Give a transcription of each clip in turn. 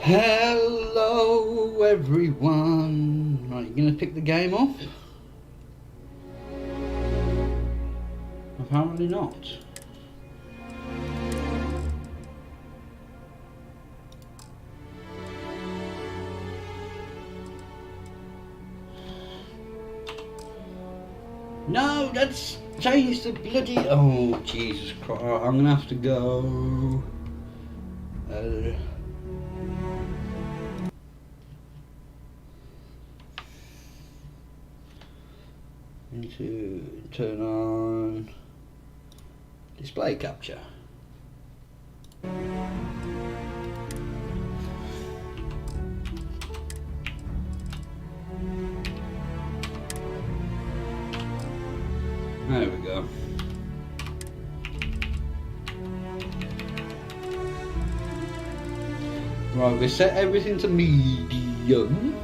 Hello everyone. Right, you gonna pick the game off? Apparently not. No, let's change the bloody... Oh, Jesus Christ. I'm gonna have to go... into turn on display capture. There we go. Right, we set everything to medium.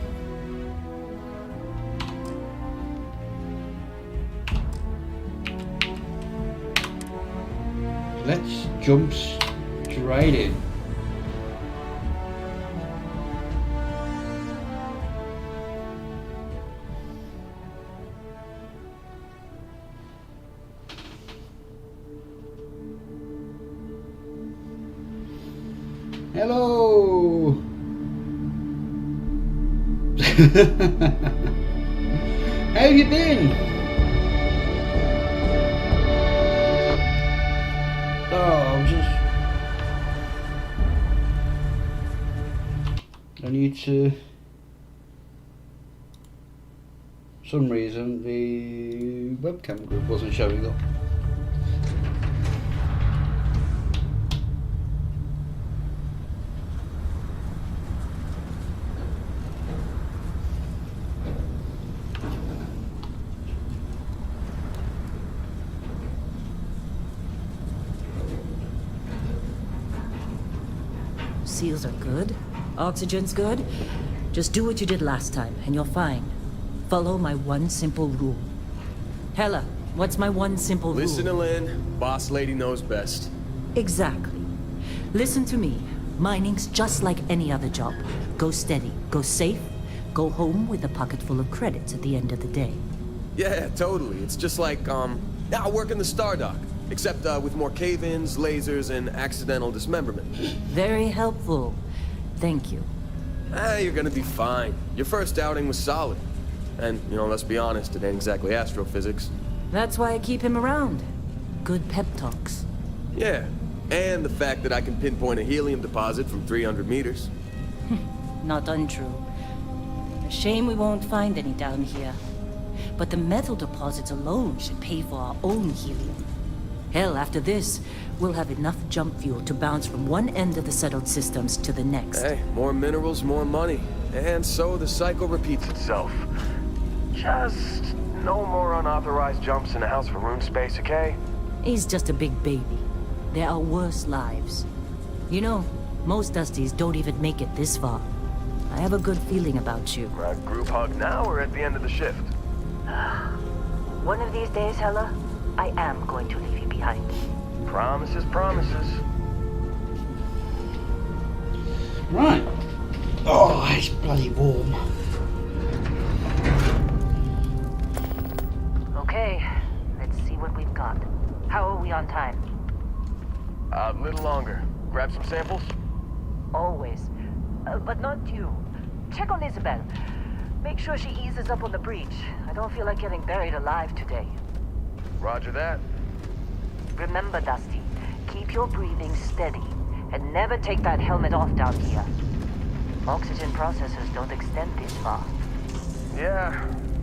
Let's jump straight in. Hello. How have you been? I need to, for some reason the webcam group wasn't showing up. Seals are good. Oxygen's good. Just do what you did last time, and you're fine. Follow my one simple rule. Hella, what's my one simple rule? Listen to Lynn. Boss lady knows best. Exactly. Listen to me. Mining's just like any other job. Go steady, go safe, go home with a pocket full of credits at the end of the day. Yeah, totally. It's just like, I work in the Stardock. Except with more cave-ins, lasers, and accidental dismemberment. Very helpful. Thank you. You're gonna be fine. Your first outing was solid. And, let's be honest, it ain't exactly astrophysics. That's why I keep him around. Good pep talks. Yeah, and the fact that I can pinpoint a helium deposit from 300 meters. Not untrue. A shame we won't find any down here. But the metal deposits alone should pay for our own helium. Hell, after this, we'll have enough jump fuel to bounce from one end of the settled systems to the next. Hey, more minerals, more money. And so the cycle repeats itself. Just no more unauthorized jumps in the house for room space, okay? He's just a big baby. There are worse lives. You know, most Dusties don't even make it this far. I have a good feeling about you. Group hug now or at the end of the shift? One of these days, Hella, I am going to leave you behind. Promises, promises. Right. Oh, it's bloody warm. Okay, let's see what we've got. How are we on time? A little longer. Grab some samples? Always. But not you. Check on Isabel. Make sure she eases up on the breach. I don't feel like getting buried alive today. Roger that. Remember, Dusty, keep your breathing steady, and never take that helmet off down here. Oxygen processors don't extend this far. Yeah,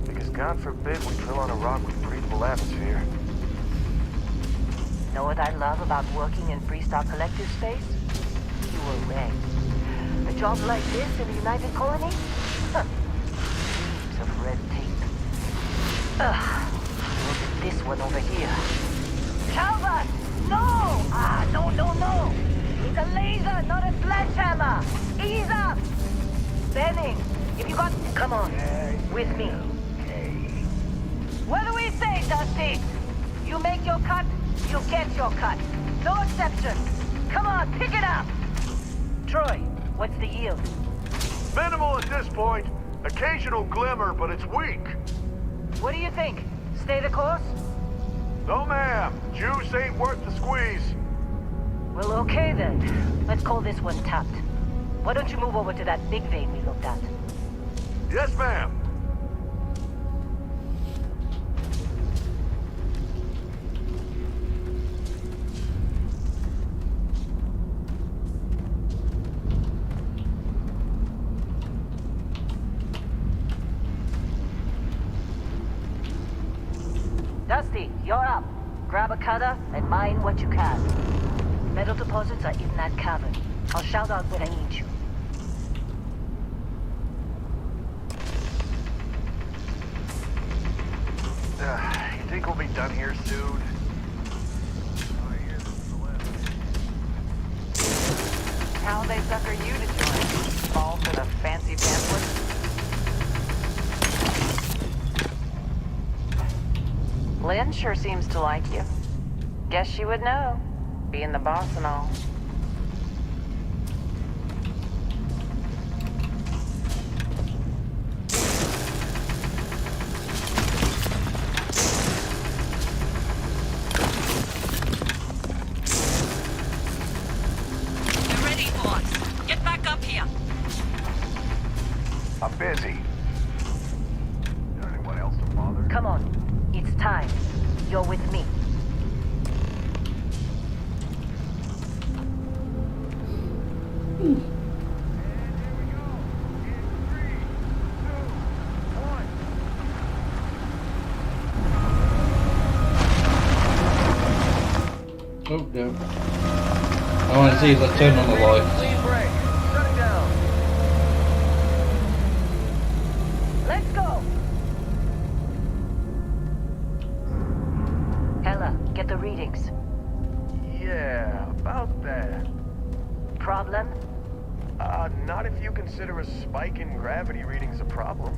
because God forbid we drill on a rock with breathable atmosphere. Know what I love about working in Freestar Collective space? Fewer regs. A job like this in the United Colony? Huh. Heaps of red tape. Ugh. Look at this one over here. Calvert! No! No! It's a laser, not a sledgehammer! Ease up! Benning, if you got... Come on, with me. What do we say, Dusty? You make your cut, you get your cut. No exceptions. Come on, pick it up! Troy, What's the yield? Minimal at this point. Occasional glimmer, but it's weak. What do you think? Stay the course? No, ma'am. Juice ain't worth the squeeze. Well, okay then. Let's call this one tapped. Why don't you move over to that big vein we looked at? Yes, ma'am. Dusty, you're up. Grab a cutter and mine what you can. Metal deposits are in that cavern. I'll shout out when I need you. You think we'll be done here soon? How'd they sucker you to join? Fall for the fancy pamphlet? Lynn sure seems to like you. Guess she would know, being the boss and all. You're ready, boss. Get back up here. I'm busy. Is there anyone else to bother? Come on. It's time. You're with me. Oh no. I want to see if I turn on the lights. Clean break. Shutting down. Let's go! Hella, get the readings. Yeah, about that. Problem? Not if you consider a spike in gravity readings a problem.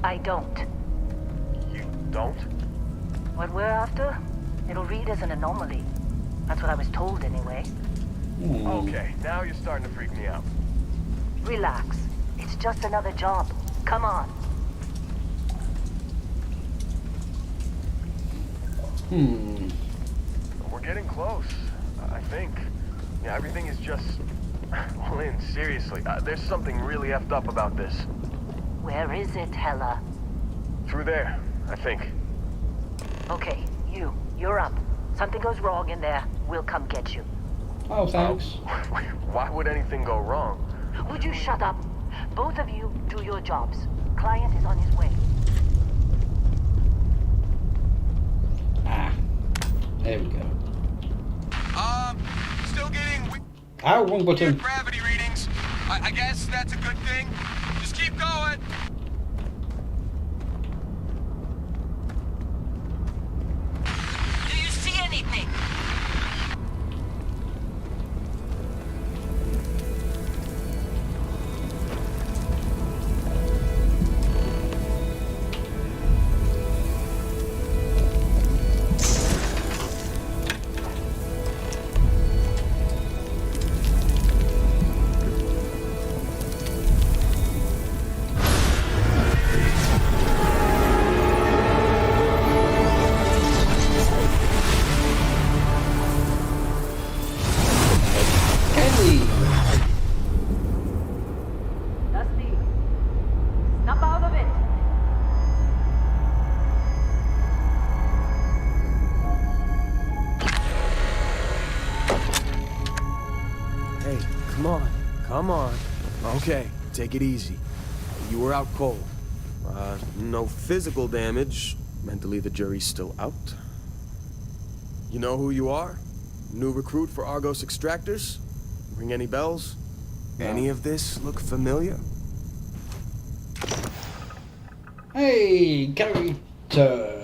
I don't. You don't? What we're after? It'll read as an anomaly. That's what I was told anyway. Okay, now you're starting to freak me out. Relax. It's just another job. Come on. We're getting close, I think. Yeah, everything is just... Lynn, seriously, there's something really effed up about this. Where is it, Hella? Through there, I think. Okay, you're up. Something goes wrong in there, we'll come get you. Oh, thanks. Why would anything go wrong? Would you shut up? Both of you do your jobs. Client is on his way. Ah. There we go. Still getting Ow, wrong button. gravity readings. I guess that's a good thing. Just keep going. Do you see anything? Kelly! Dusty, snap out of it. Hey, come on. Come on. Okay, take it easy. You were out cold. No physical damage. Mentally, the jury's still out. You know who you are? New recruit for Argos Extractors? Ring any bells? No. Any of this look familiar? Hey, character.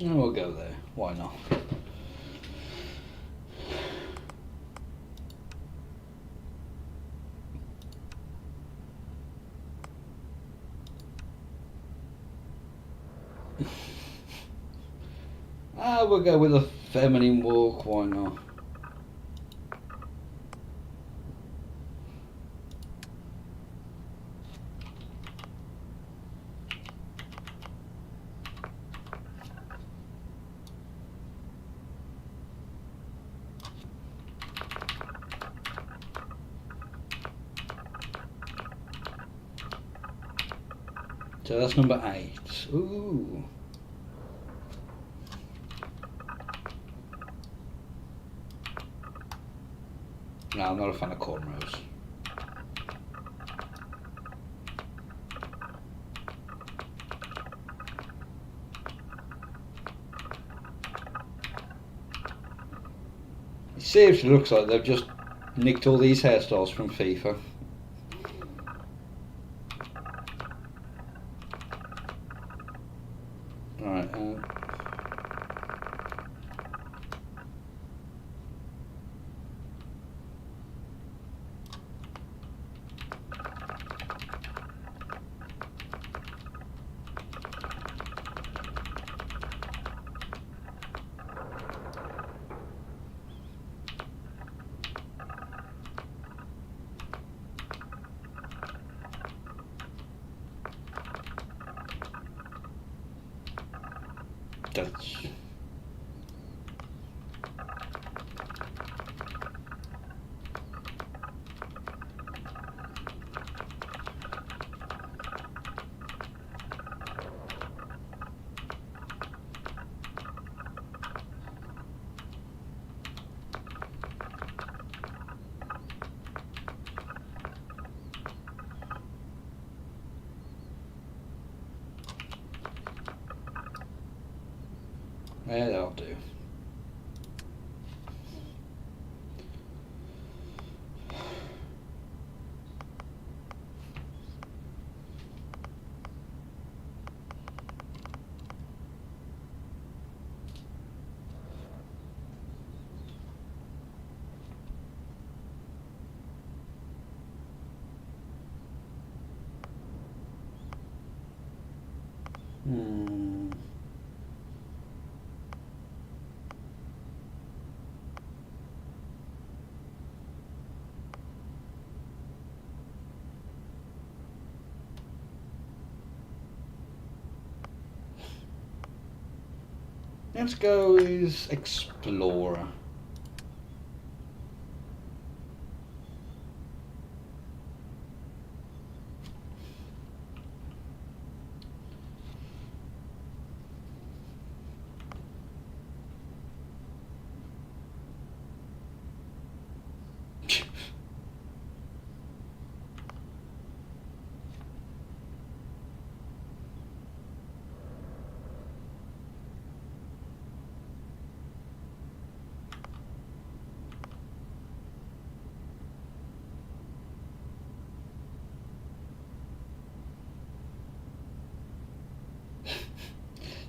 And we'll go there. Why not? We'll go with a feminine walk. Why not? So that's number 8. Ooh. No, I'm not a fan of cornrows. It seriously looks like they've just nicked all these hairstyles from FIFA. Right. That's... Yeah, that'll do. Let's go is Explorer.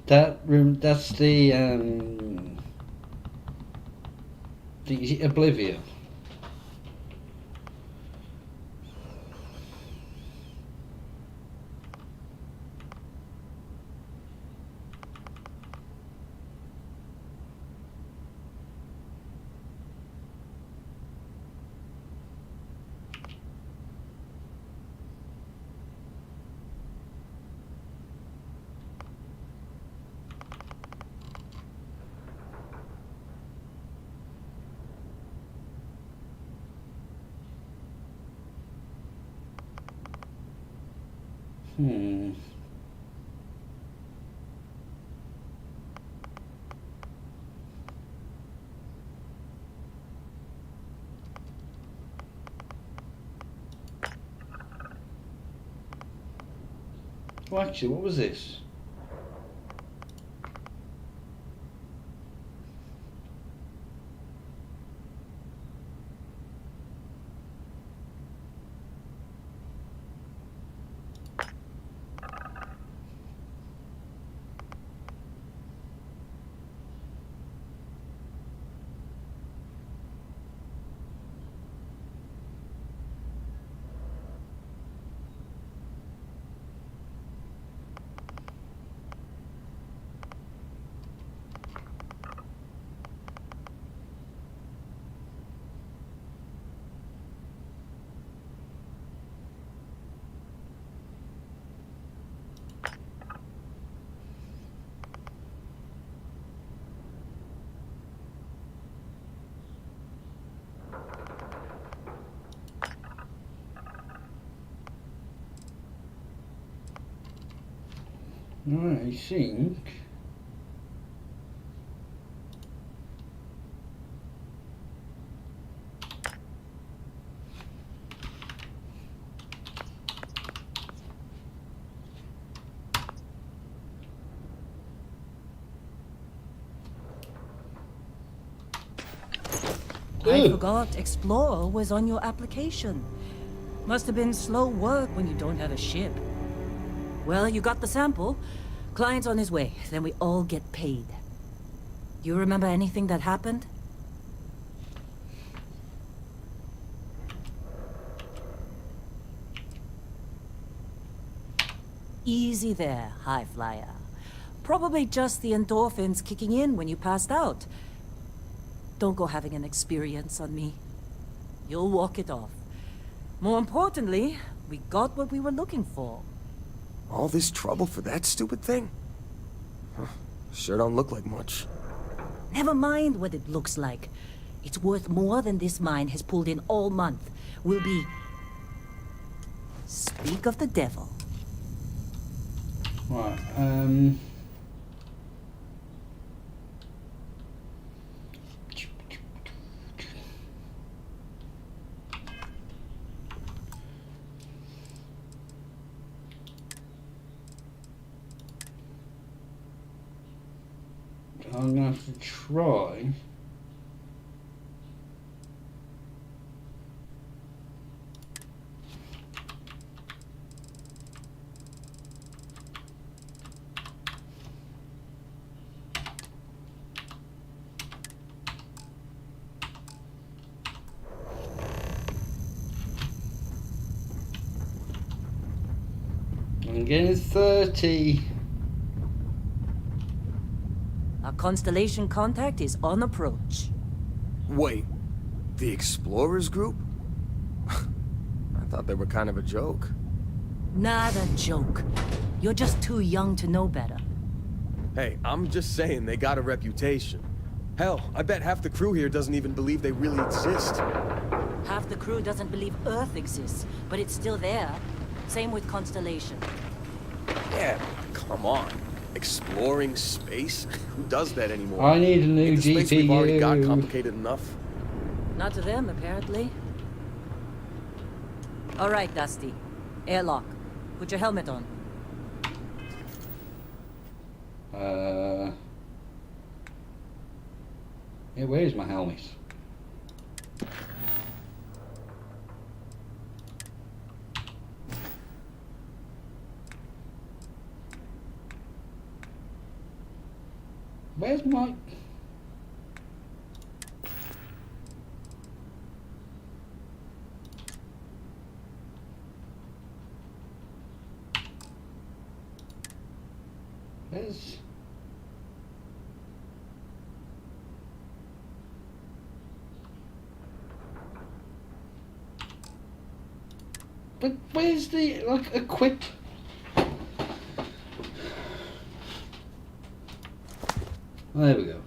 That room, that's the Oblivion. Well, actually, what was this? Right, I think. I forgot Explorer was on your application. Must have been slow work when you don't have a ship. Well, you got the sample. Client's on his way, then we all get paid. You remember anything that happened? Easy there, high flyer. Probably just the endorphins kicking in when you passed out. Don't go having an experience on me. You'll walk it off. More importantly, we got what we were looking for. All this trouble for that stupid thing? Huh. Sure don't look like much. Never mind what it looks like. It's worth more than this mine has pulled in all month. We'll be... Speak of the devil. Right, I'm gonna have to try. I'm getting 30. Our constellation contact is on approach. Wait, the Explorers group? I thought they were kind of a joke. Not a joke. You're just too young to know better. Hey, I'm just saying they got a reputation. Hell, I bet half the crew here doesn't even believe they really exist. Half the crew doesn't believe Earth exists, but it's still there. Same with Constellation. Yeah, come on. Exploring space? Who does that anymore? I need a new Ain't the space we've already got GPU. complicated enough? Not to them, apparently. All right, Dusty. Airlock. Put your helmet on. Yeah, where's my helmet? Where's my... Where's... But where's the, like, equip... Oh, there we go.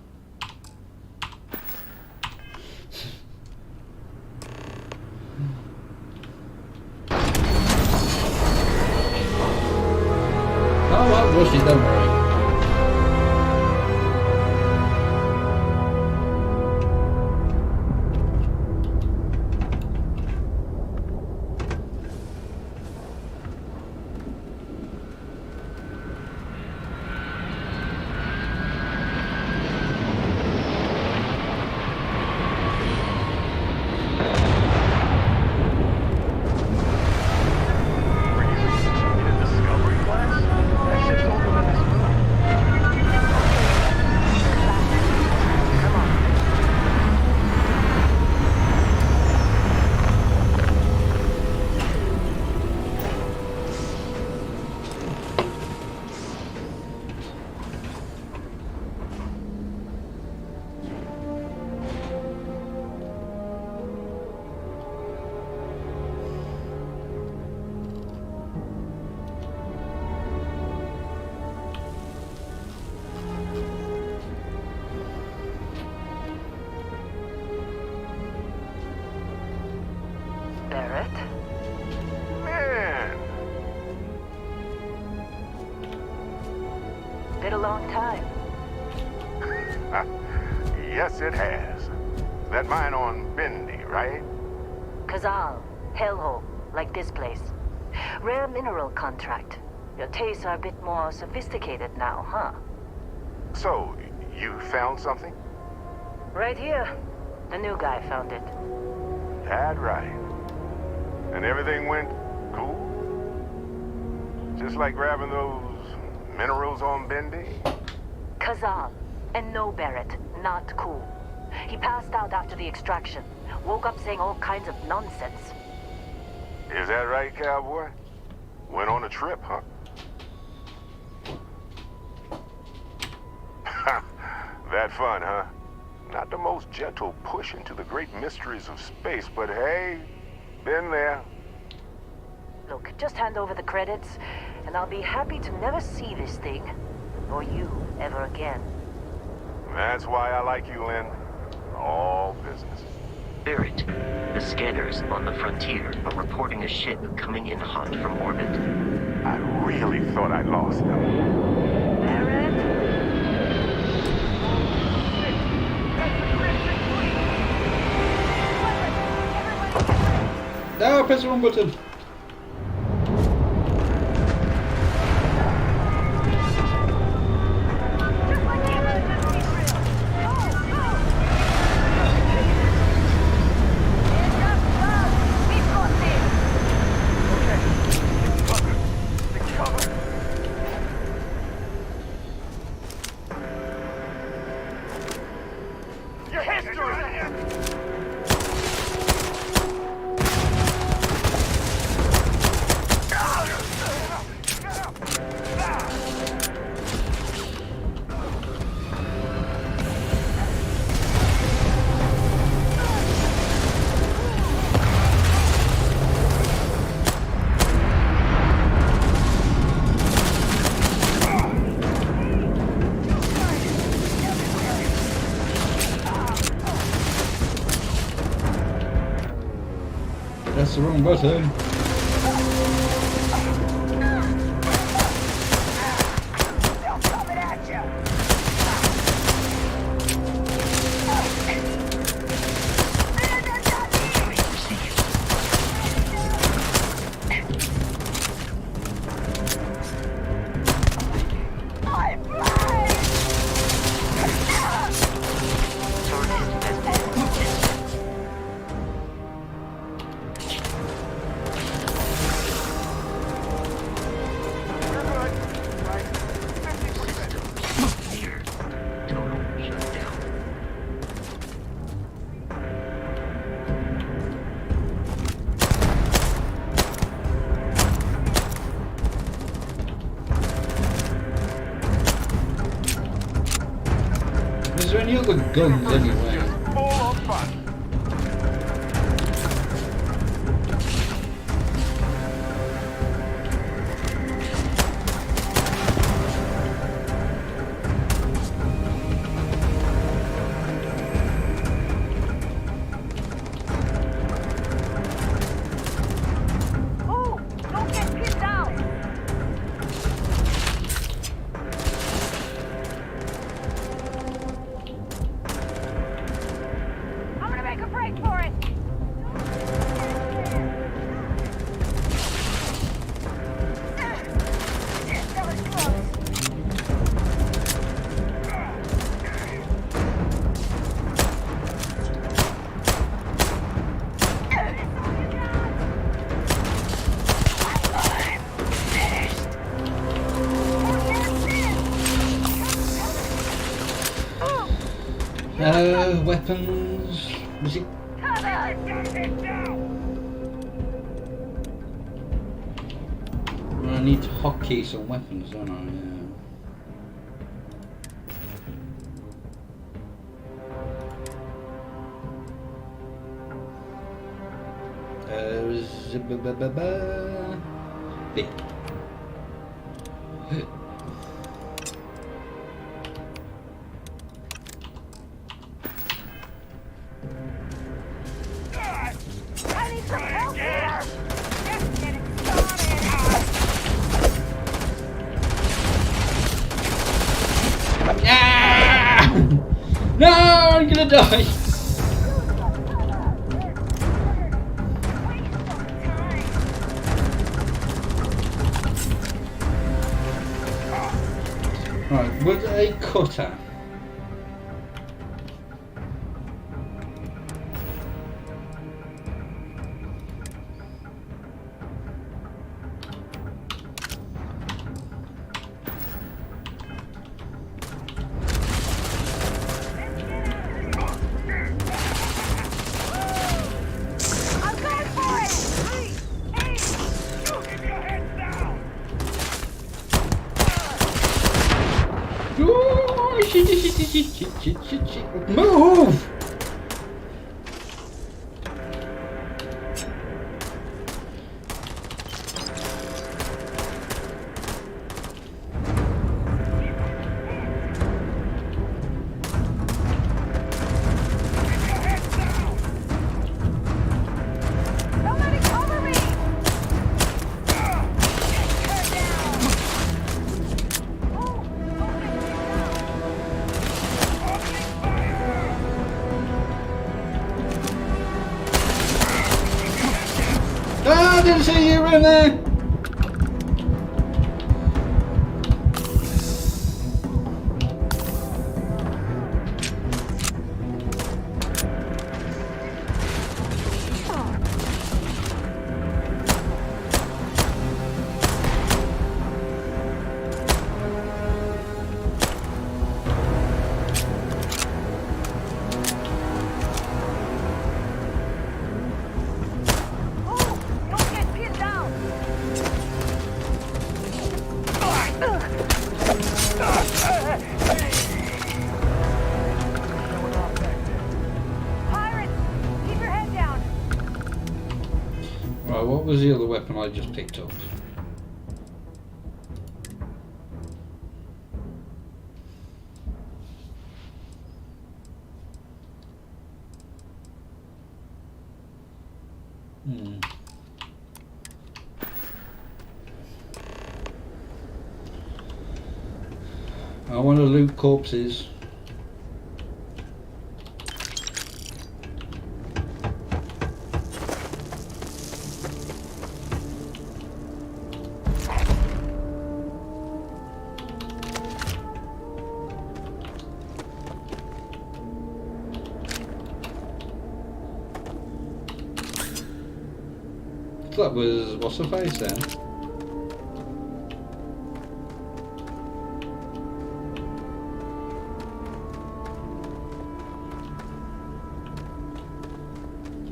Oh, I'll rush it, don't worry. The Discovery class? That ship's older than this Been a long time. Yes, it has. That mine on Bendy, right? Kazal, hellhole, like this place. Rare mineral contract. Your tastes are a bit more sophisticated now, huh? So, you found something? Right here. The new guy found it. That right. And everything went cool? Just like grabbing those minerals on Bendy? Kazal, and no Barrett, not cool. He passed out after the extraction. Woke up saying all kinds of nonsense. Is that right, cowboy? Went on a trip, huh? That fun, huh? Not the most gentle push into the great mysteries of space, but hey, been there. Look, just hand over the credits, and I'll be happy to never see this thing, or you, ever again. That's why I like you, Lynn. All business. Barrett, the scanners on the frontier are reporting a ship coming in hot from orbit. I really thought I lost them. Barrett? No, press the wrong button. Your history! That's the wrong button. Is there any other guns anyway? Full of fun. Oh, don't get pinned down! I'm gonna make a break for it! That was close. Weapons. Was it? I need to hotkey some weapons, don't I? B. I need some help here! Just get it started! I'm gonna die. Right, was it a cutter? Oh, shit. Move! Ah, I didn't see you in there! Right, what was the other weapon I just picked up? I want to loot corpses. That was what's her face then?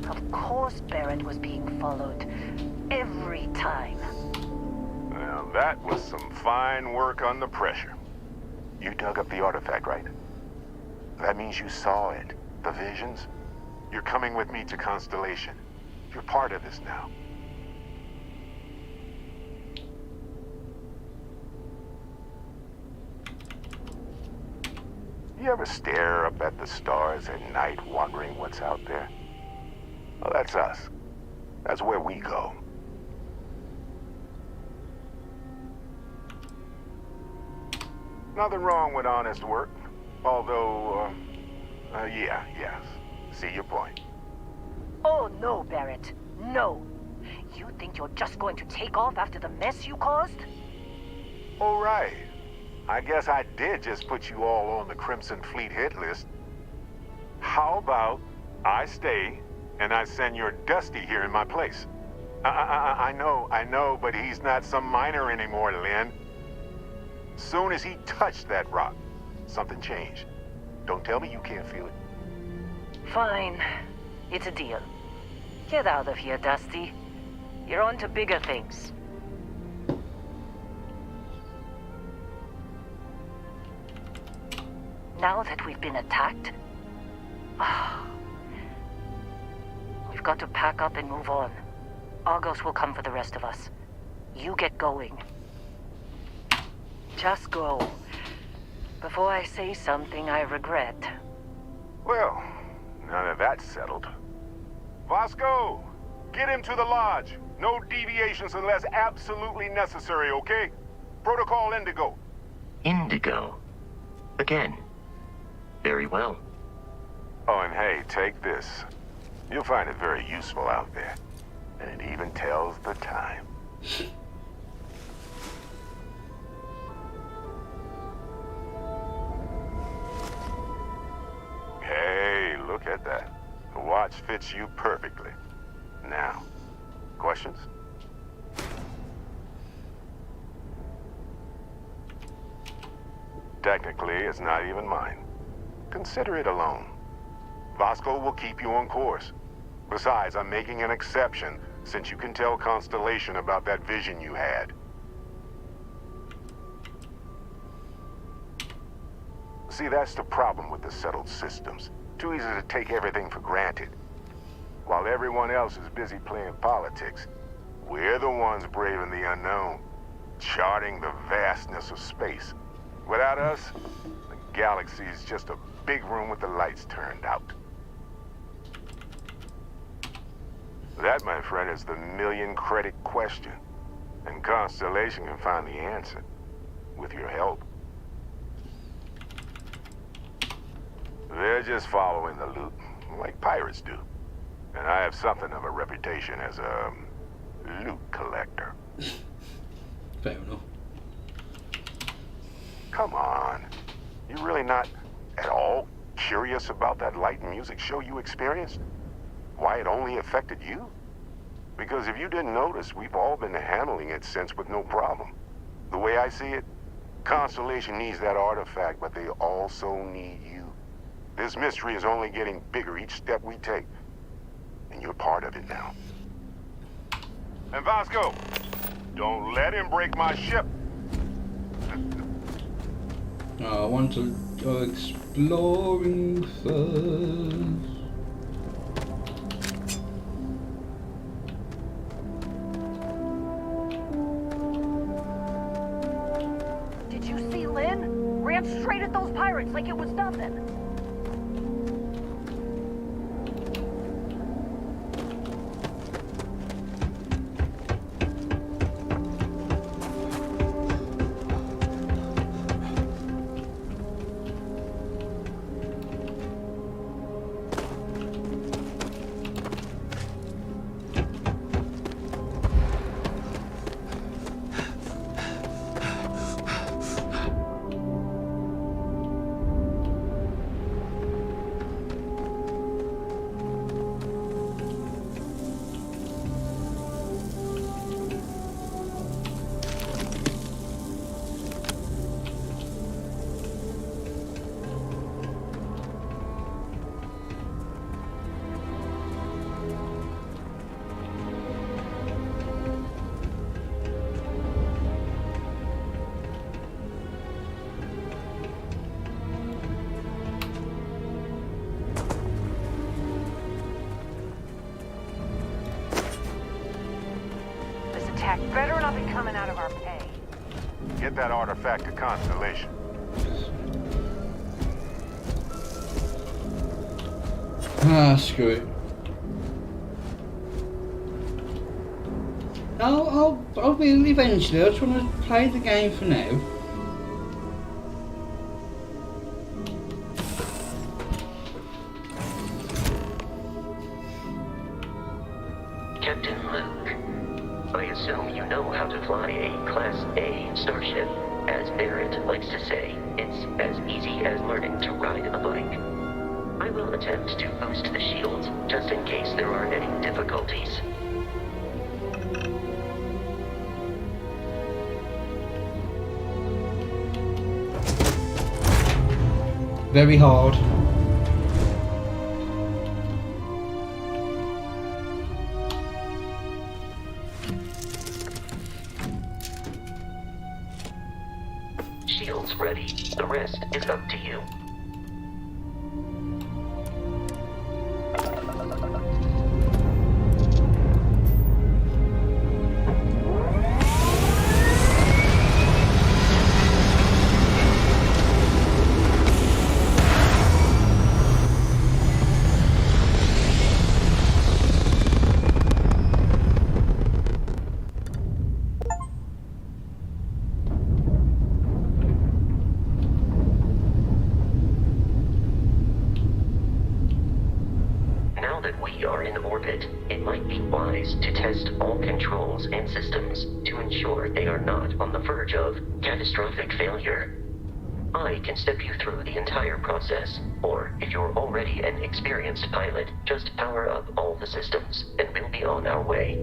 Of course Barrett was being followed. Every time. Well, that was some fine work under pressure. You dug up the artifact, right? That means you saw it. The visions? You're coming with me to Constellation. You're part of this now. You ever stare up at the stars at night wondering what's out there? Well, that's us. That's where we go. Nothing wrong with honest work. Although, yes. See your point. Oh no, Barrett. No. You think you're just going to take off after the mess you caused? All right. I guess I did just put you all on the Crimson Fleet hit list. How about I stay and I send your Dusty here in my place? I know, but he's not some miner anymore, Lynn. Soon as he touched that rock, something changed. Don't tell me you can't feel it. Fine. It's a deal. Get out of here, Dusty. You're on to bigger things. Now that we've been attacked, we've got to pack up and move on. Argos will come for the rest of us. You get going. Just go. Before I say something I regret. Well, now that that's settled. Vasco, get him to the lodge. No deviations unless absolutely necessary, okay? Protocol Indigo. Indigo. Again. Very well. Oh, and hey, take this. You'll find it very useful out there. And it even tells the time. Hey, look at that. The watch fits you perfectly. Now, questions? Technically, it's not even mine. Consider it a loan. Vasco will keep you on course. Besides, I'm making an exception since you can tell Constellation about that vision you had. See, that's the problem with the settled systems. Too easy to take everything for granted. While everyone else is busy playing politics, we're the ones braving the unknown, charting the vastness of space. Without us, the galaxy is just a big room with the lights turned out. That, my friend, is the million-credit question. And Constellation can find the answer, with your help. They're just following the loot, like pirates do. And I have something of a reputation as a loot collector. Fair enough. Come on. You really not at all curious about that light and music show you experienced? Why it only affected you? Because if you didn't notice, we've all been handling it since with no problem. The way I see it, Constellation needs that artifact, but they also need you. This mystery is only getting bigger each step we take. And you're part of it now. And Vasco, don't let him break my ship. I want to go exploring first. Did you see Lynn? Ran straight at those pirates like it was nothing. Better not be coming out of our pay. Get that artifact to Constellation. Ah, screw it. I'll be eventually. I just want to play the game for now. Captain Luke, I assume you know how to fly a Class A starship. As Barrett likes to say, it's as easy as learning to ride a bike. I will attempt to boost the shields, just in case there are any difficulties. Very hard. Shields ready. The rest is up to you. in orbit, it might be wise to test all controls and systems to ensure they are not on the verge of catastrophic failure. I can step you through the entire process, or if you're already an experienced pilot, just power up all the systems, and we'll be on our way.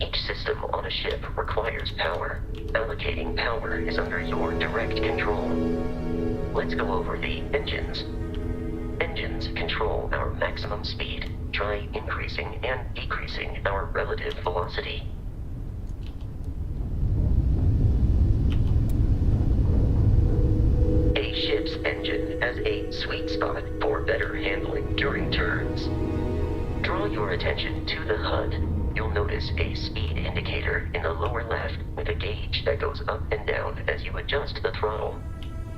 Each system on a ship requires power. Allocating power is under your direct control. Let's go over the engines. Engines control our maximum speed. Try increasing and decreasing our relative velocity. A ship's engine has a sweet spot for better handling during turns. Draw your attention to the HUD. You'll notice a speed indicator in the lower left with a gauge that goes up and down as you adjust the throttle.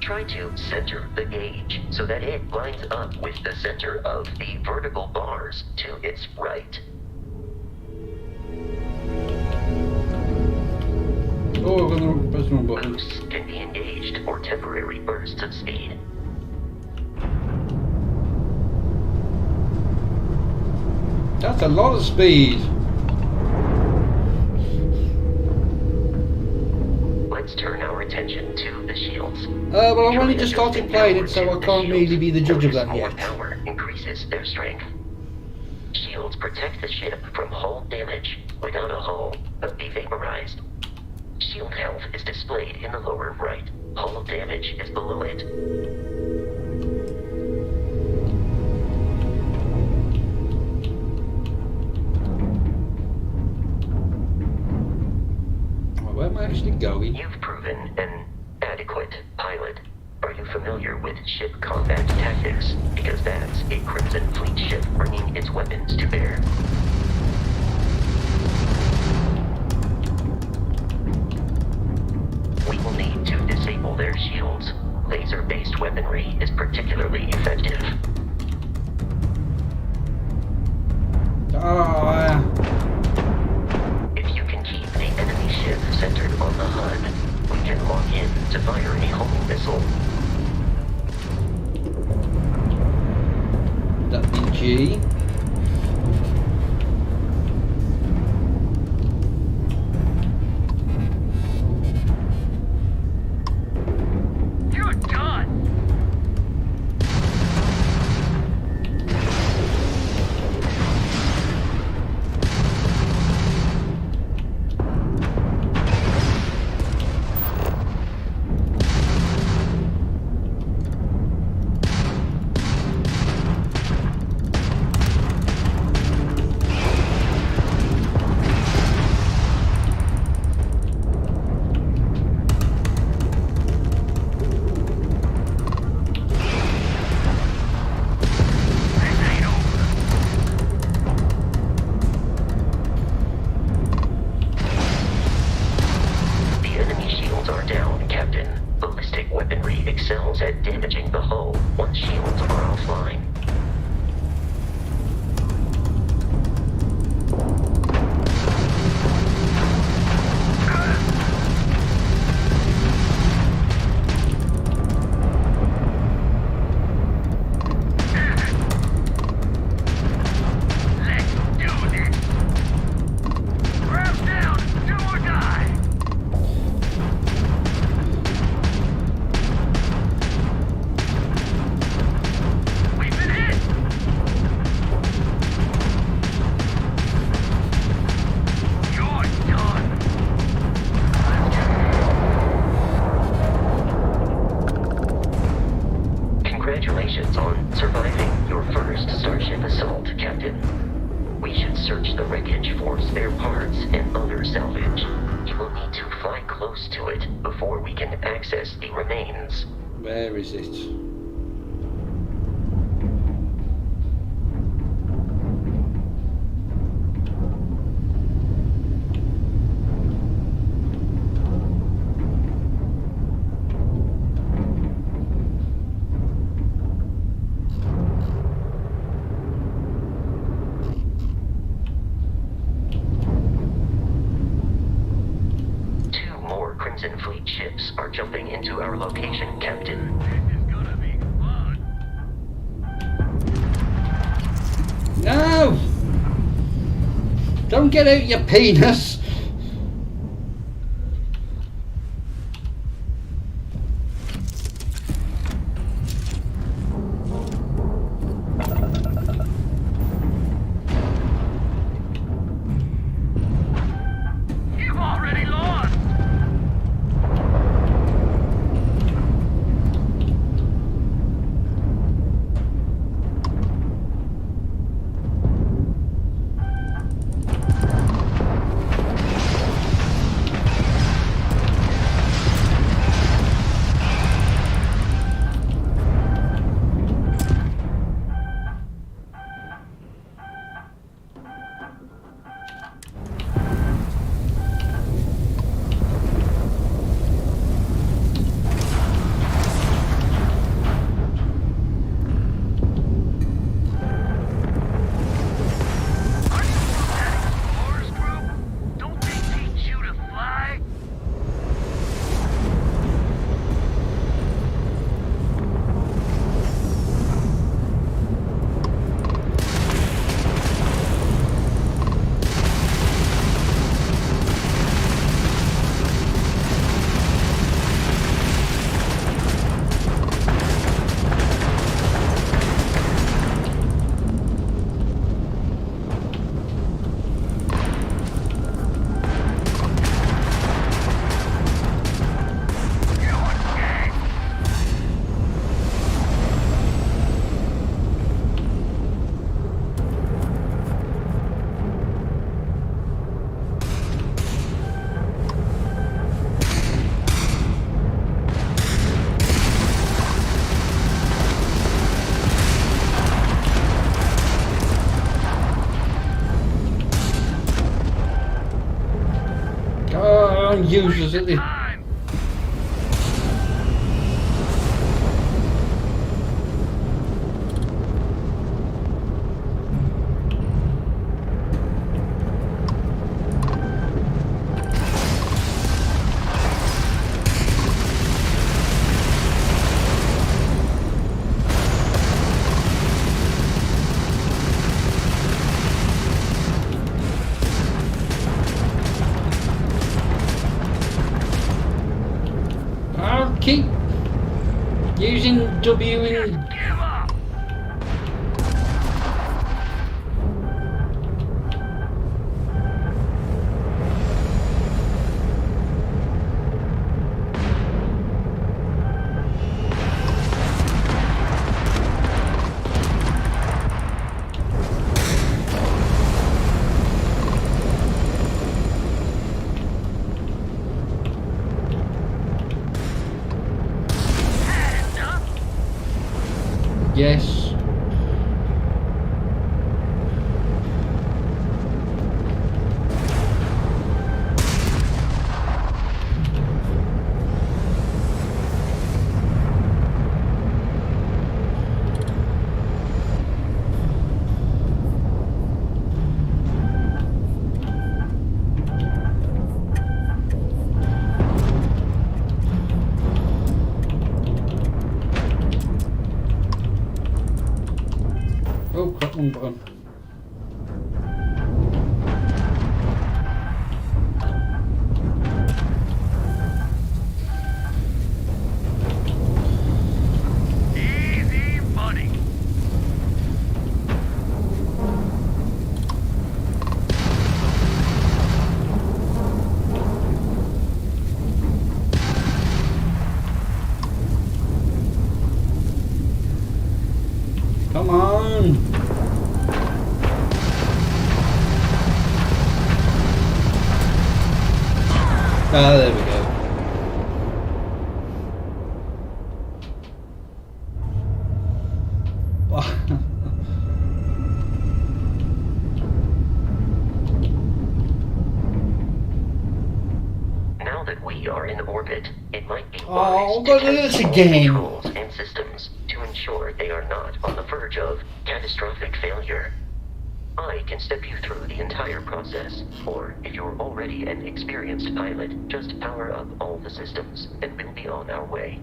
Try to center the gauge so that it lines up with the center of the vertical bars to its right. Oh, I'm gonna press the wrong button. Boosts can be engaged for temporary bursts of speed. That's a lot of speed. Let's turn our attention to the shields. Well, I've only just started playing it, so I can't really be the judge of that More yet. power increases their strength. Shields protect the ship from hull damage. Without a hull, but be vaporized. Shield health is displayed in the lower right. Hull damage is below it. Where am I actually going? You've proven an adequate pilot. Are you familiar with ship combat tactics? Because that's a Crimson Fleet ship bringing its weapons to bear. We will need to disable their shields. Laser-based weaponry is particularly effective. If you can keep the enemy ship centered on the HUD, we can lock in to fire a homing missile. That'd be G. You're done! excels at damaging the hull once shields are offline. Congratulations on surviving your first Starship assault, Captain. We should search the wreckage for spare parts and other salvage. You will need to fly close to it before we can access the remains. Where is it? Crimson Fleet ships are jumping into our location, Captain. This is gonna be fun. No! Don't get out your penis! You've already lost. Are you forgetting Explorers Group? Don't they teach you to fly? Oh, users at the... Time. I'll keep using W in... Give up. Had enough. Yes. Oh crap, wrong button. Easy money. Come on! Ah, there we go. Now that we are in orbit, it might be Oh, wise but to it's test a all game. controls and systems to ensure they are not on the verge of catastrophic failure. I can step you through the entire process, or if you're already already an experienced pilot. Just power up all the systems, and we'll be on our way.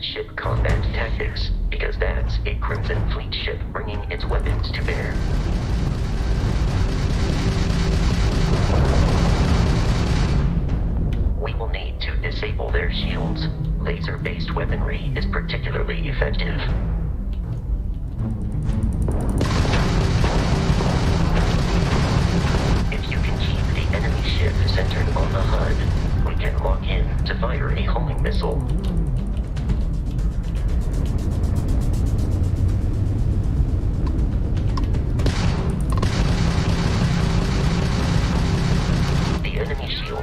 Ship combat tactics, because that's a Crimson Fleet ship bringing its weapons to bear. We will need to disable their shields. Laser-based weaponry is particularly effective. If you can keep the enemy ship centered on the HUD, we can lock in to fire a homing missile.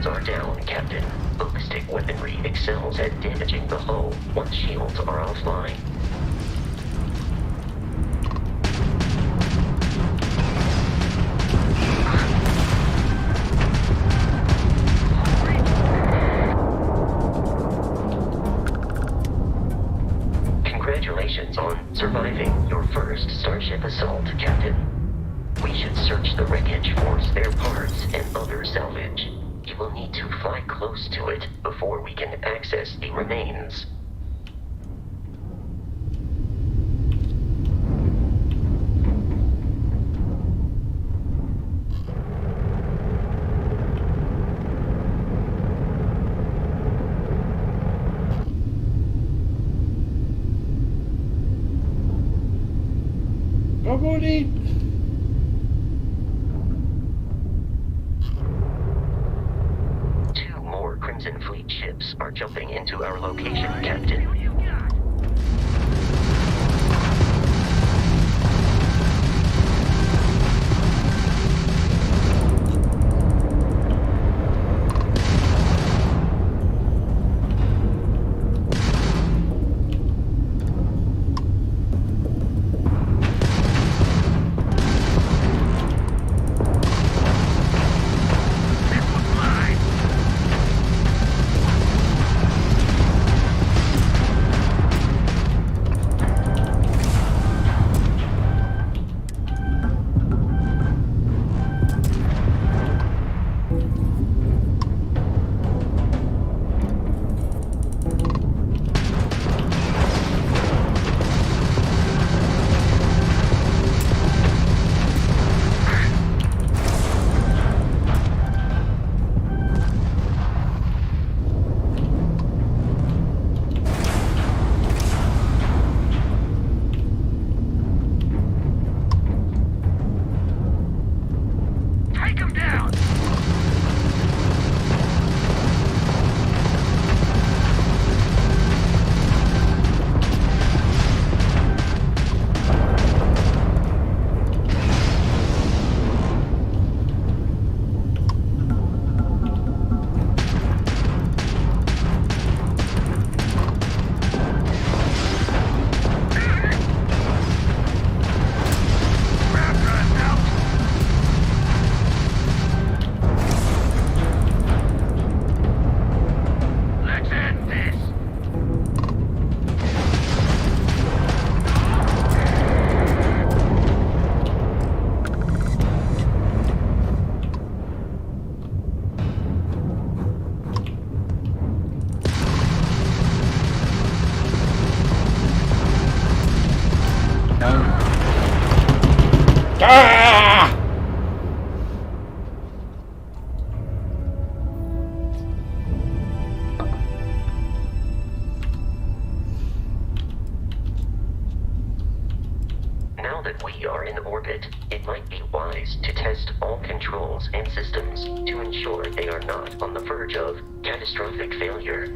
Are down, Captain. Ballistic weaponry excels at damaging the hull once shields are offline. Congratulations on surviving your first Starship assault, Captain. We should search the wreckage for spare parts and other salvage. You will need to fly close to it before we can access the remains. Nobody. Crimson Fleet ships are jumping into our location, Captain. Ah! Now that we are in orbit, it might be wise to test all controls and systems to ensure they are not on the verge of catastrophic failure.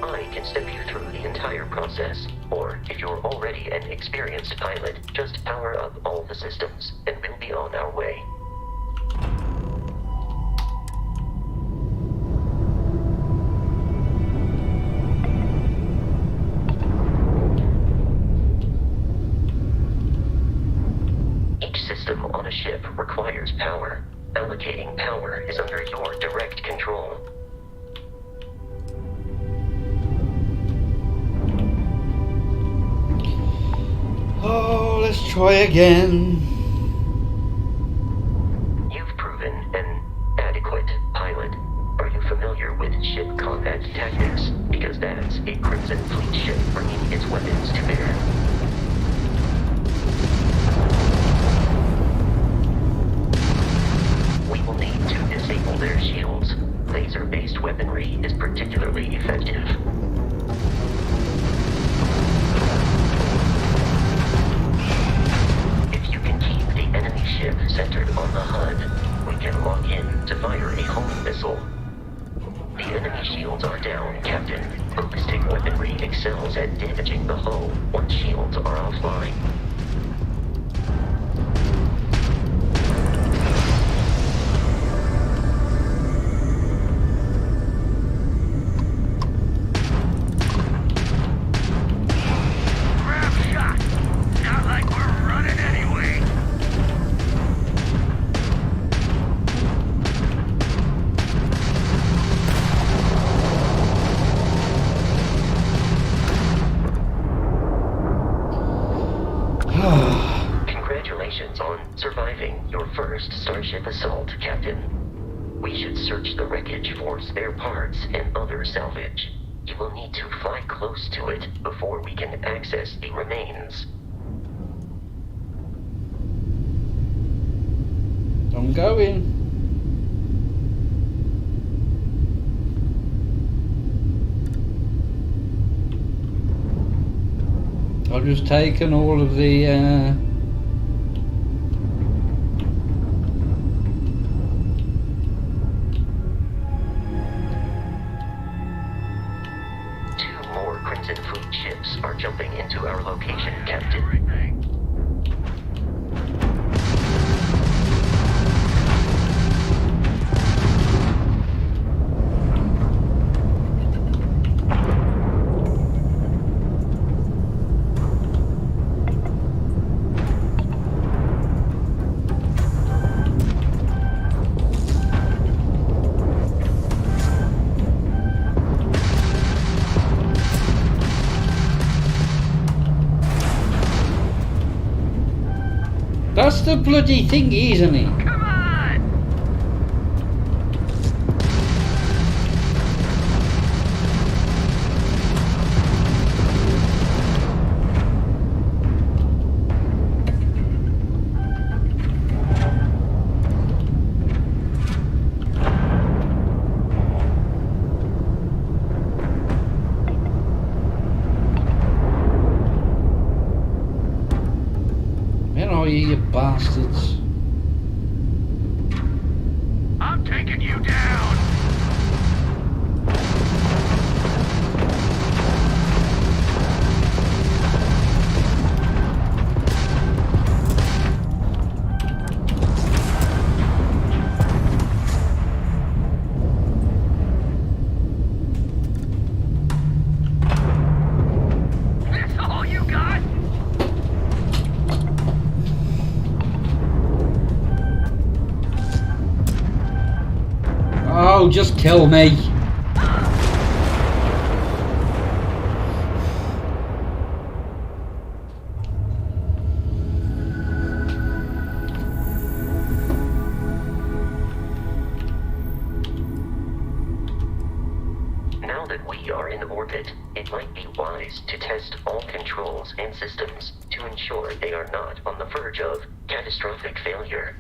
I can step you through the entire process, or if you're already an experienced pilot, just power up all the systems, and we'll be on our way. Each system on a ship requires power. Allocating power is under your direct control. Oh, let's try again. You've proven an adequate pilot. Are you familiar with ship combat tactics? Because that's a Crimson Fleet ship bringing its weapons to bear. We will need to disable their shields. Laser-based weaponry is particularly effective. If you can keep the enemy ship centered on the HUD, we can lock in to fire a homing missile. The enemy shields are down, Captain. Ballistic weaponry excels at damaging the hull once shields are offline. Grab shot. Not like we're running anyway. Congratulations on surviving your first Starship assault, Captain. We should search the wreckage for spare parts and other salvage. You will need to fly close to it before we can access the remains. I'm going. I've just taken all of the Two more Crimson Fleet ships are jumping into our location, Captain. Everything. That's the bloody thingy, isn't it? Come on! Where are you bastards? I'm taking you down! That's all you got? Oh, just kill me. Now that we are in orbit, it might be wise to test all controls and systems to ensure they are not on the verge of catastrophic failure.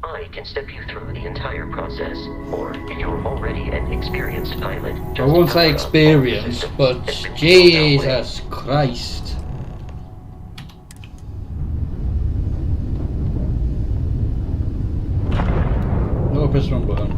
I can step you through the entire process, or if you're already an experienced pilot, I won't say experience, but Jesus Christ. No, press wrong button.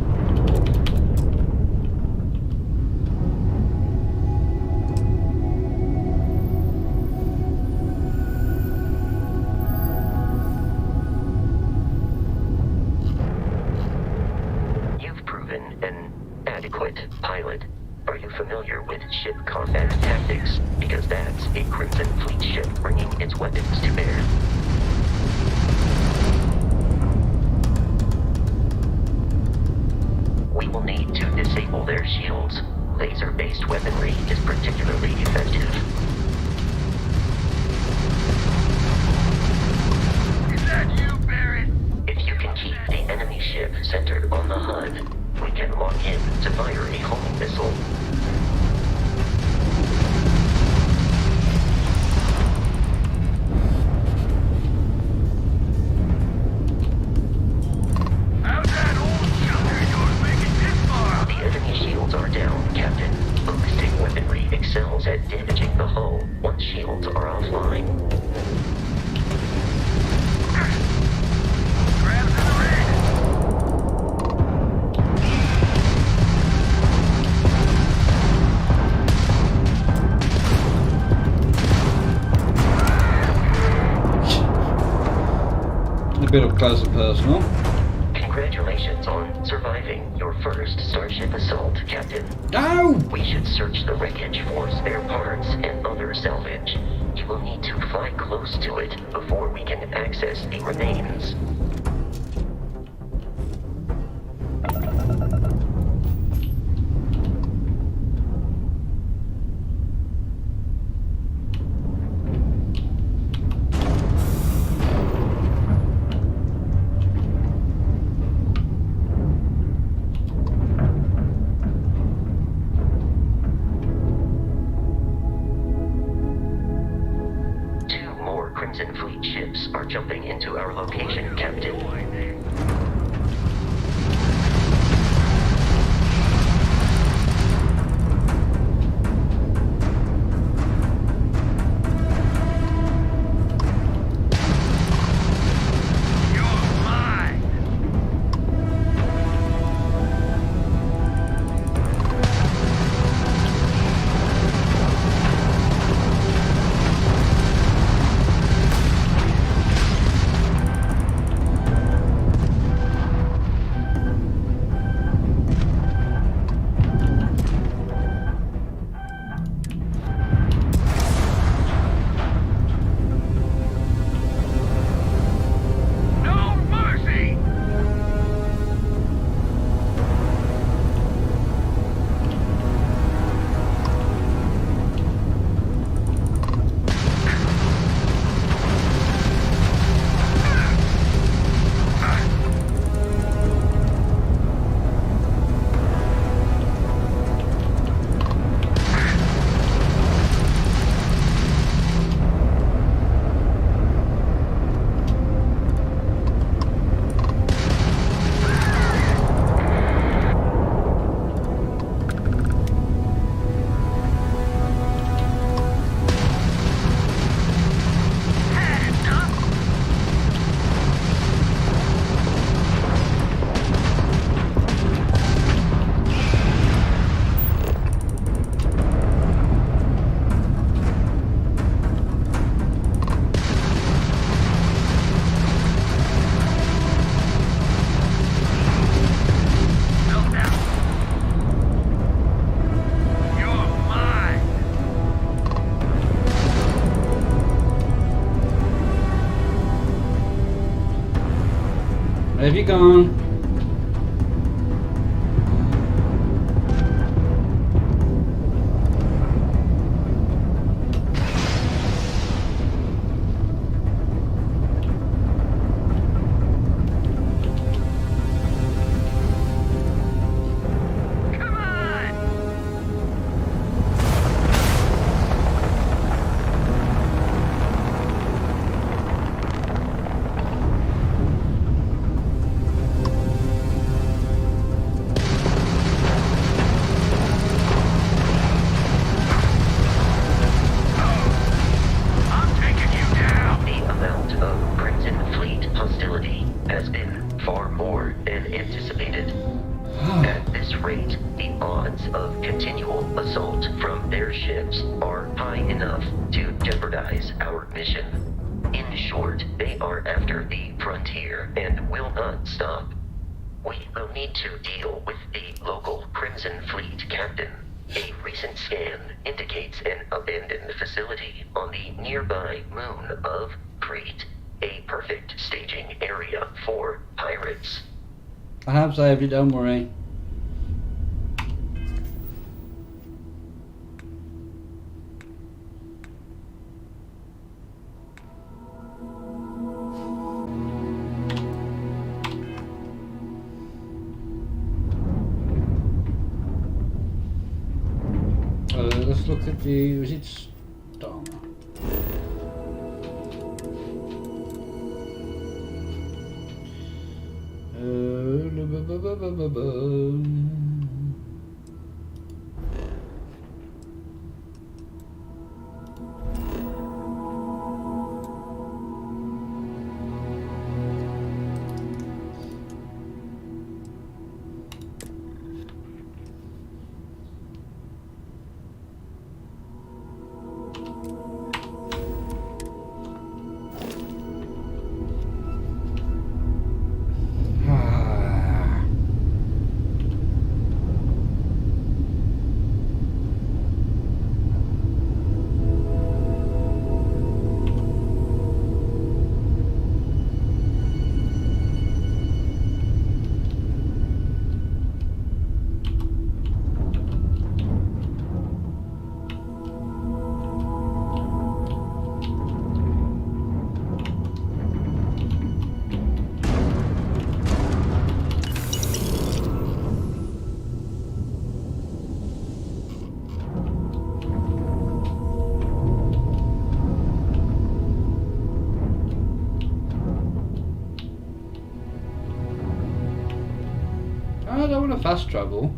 an adequate pilot. Are you familiar with ship combat tactics? Because that's a Crimson Fleet ship bringing its weapons to bear. We will need to disable their shields. Laser-based weaponry is particularly effective. Is that you, Barrett? If you can keep the enemy ship centered on the HUD, we can lock in to fire a homing missile. How's that old chopper of yours make it this far? The enemy shields are down, Captain. Ballistic weaponry excels at damaging the hull once shields are offline. Grabs in the rig. A bit up close and personal. Congratulations on surviving your first Starship assault, Captain. No! We should search the wreckage for spare parts and other salvage. You will need to fly close to it before we can access the remains. Two more Crimson Fleet ships are jumping into our location, Captain. You're mine. No mercy. Had enough. No doubt. You're mine. Where have you gone? Come on. I'm taking you down. The amount of Crimson Fleet hostility has been far more than anticipated. At this rate, the odds of continual assault from their ships are high enough to jeopardize our mission. In short, they are after the frontier and will not stop. We will need to deal with the local Crimson Fleet captain. A recent scan indicates an abandoned facility on the nearby moon of Crete, a perfect staging area for pirates. I have saved it, don't worry. Let's look at the, is it Star? I don't want to fast travel.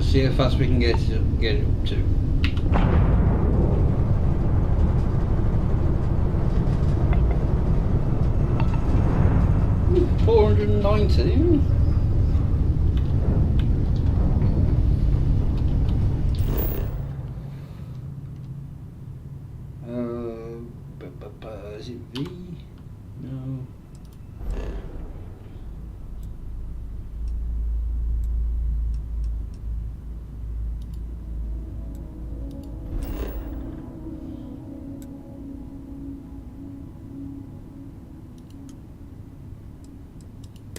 See how fast we can get it up to. Ooh, 419. Is it V? No.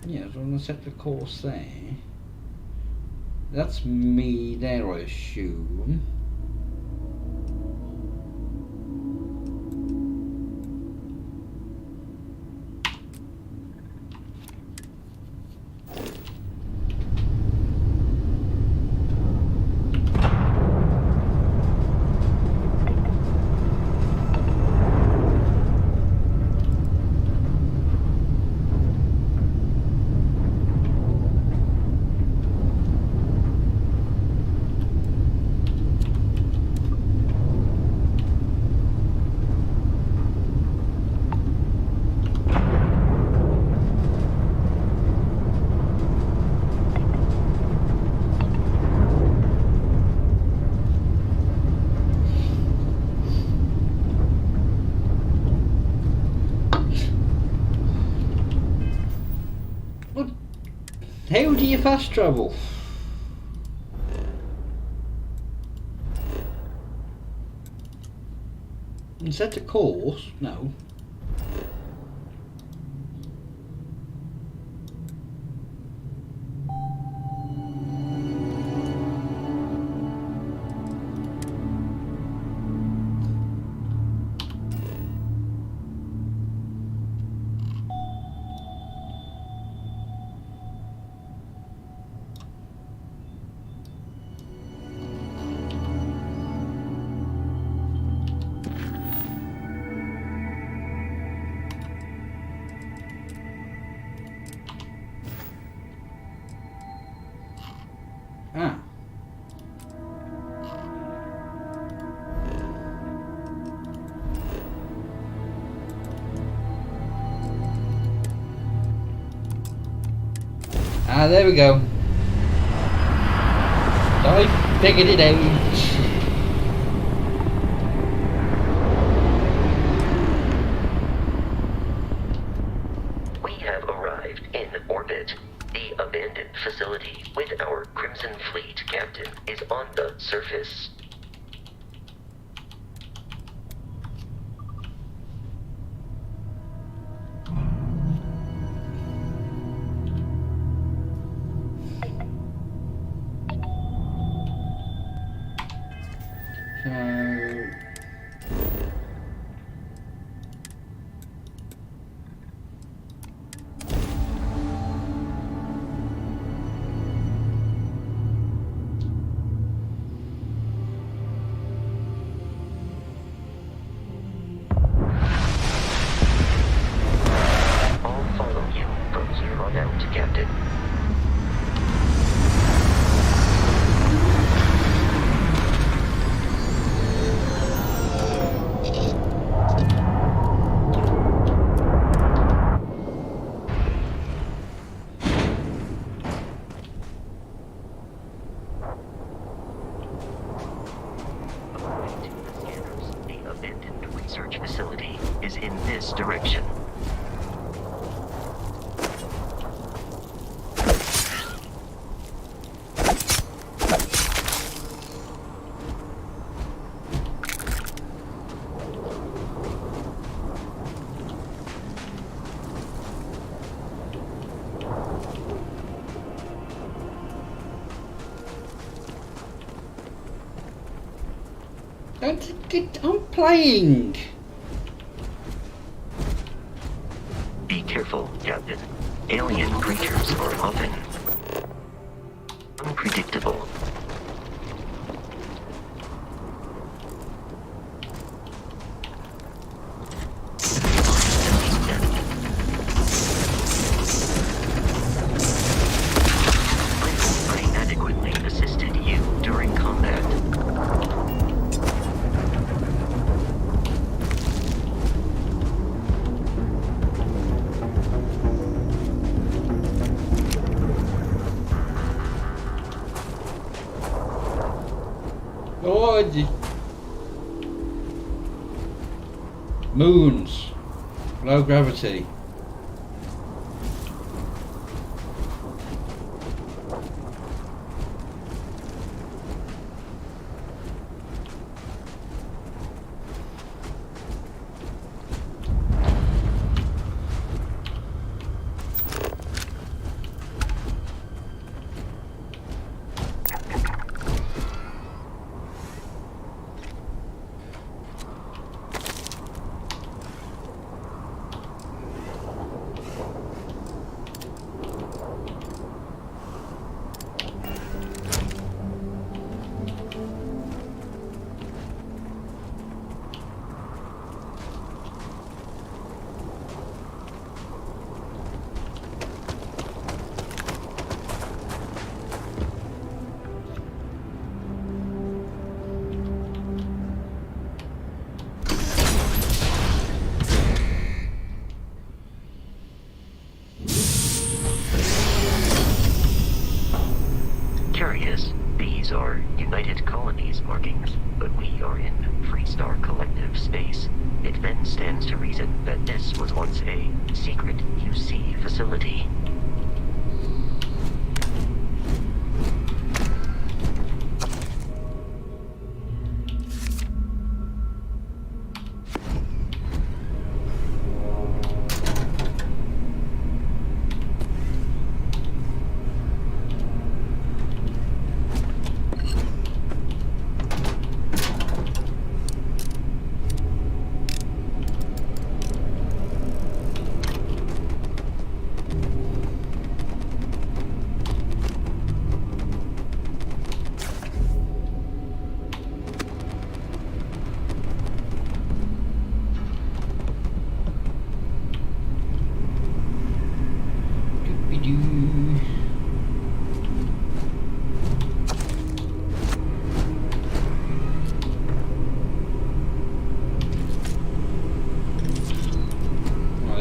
Yeah, so I'm going to set the course there. That's me there, I assume. How do you fast travel? Set a course? No. Ah. Ah, there we go. I figured it out. We have arrived in orbit. The abandoned facility with our Crimson Fleet captain is on the surface. So... I'll follow you from here on out, Captain. According to the scanners, the abandoned research facility is in this direction. I'm playing. Be careful, Captain. Alien creatures are often unpredictable. I adequately assisted you during combat. Lord. Moons. Low gravity. Curious, these are United Colonies markings, but we are in Freestar Collective space. It then stands to reason that this was once a secret UC facility.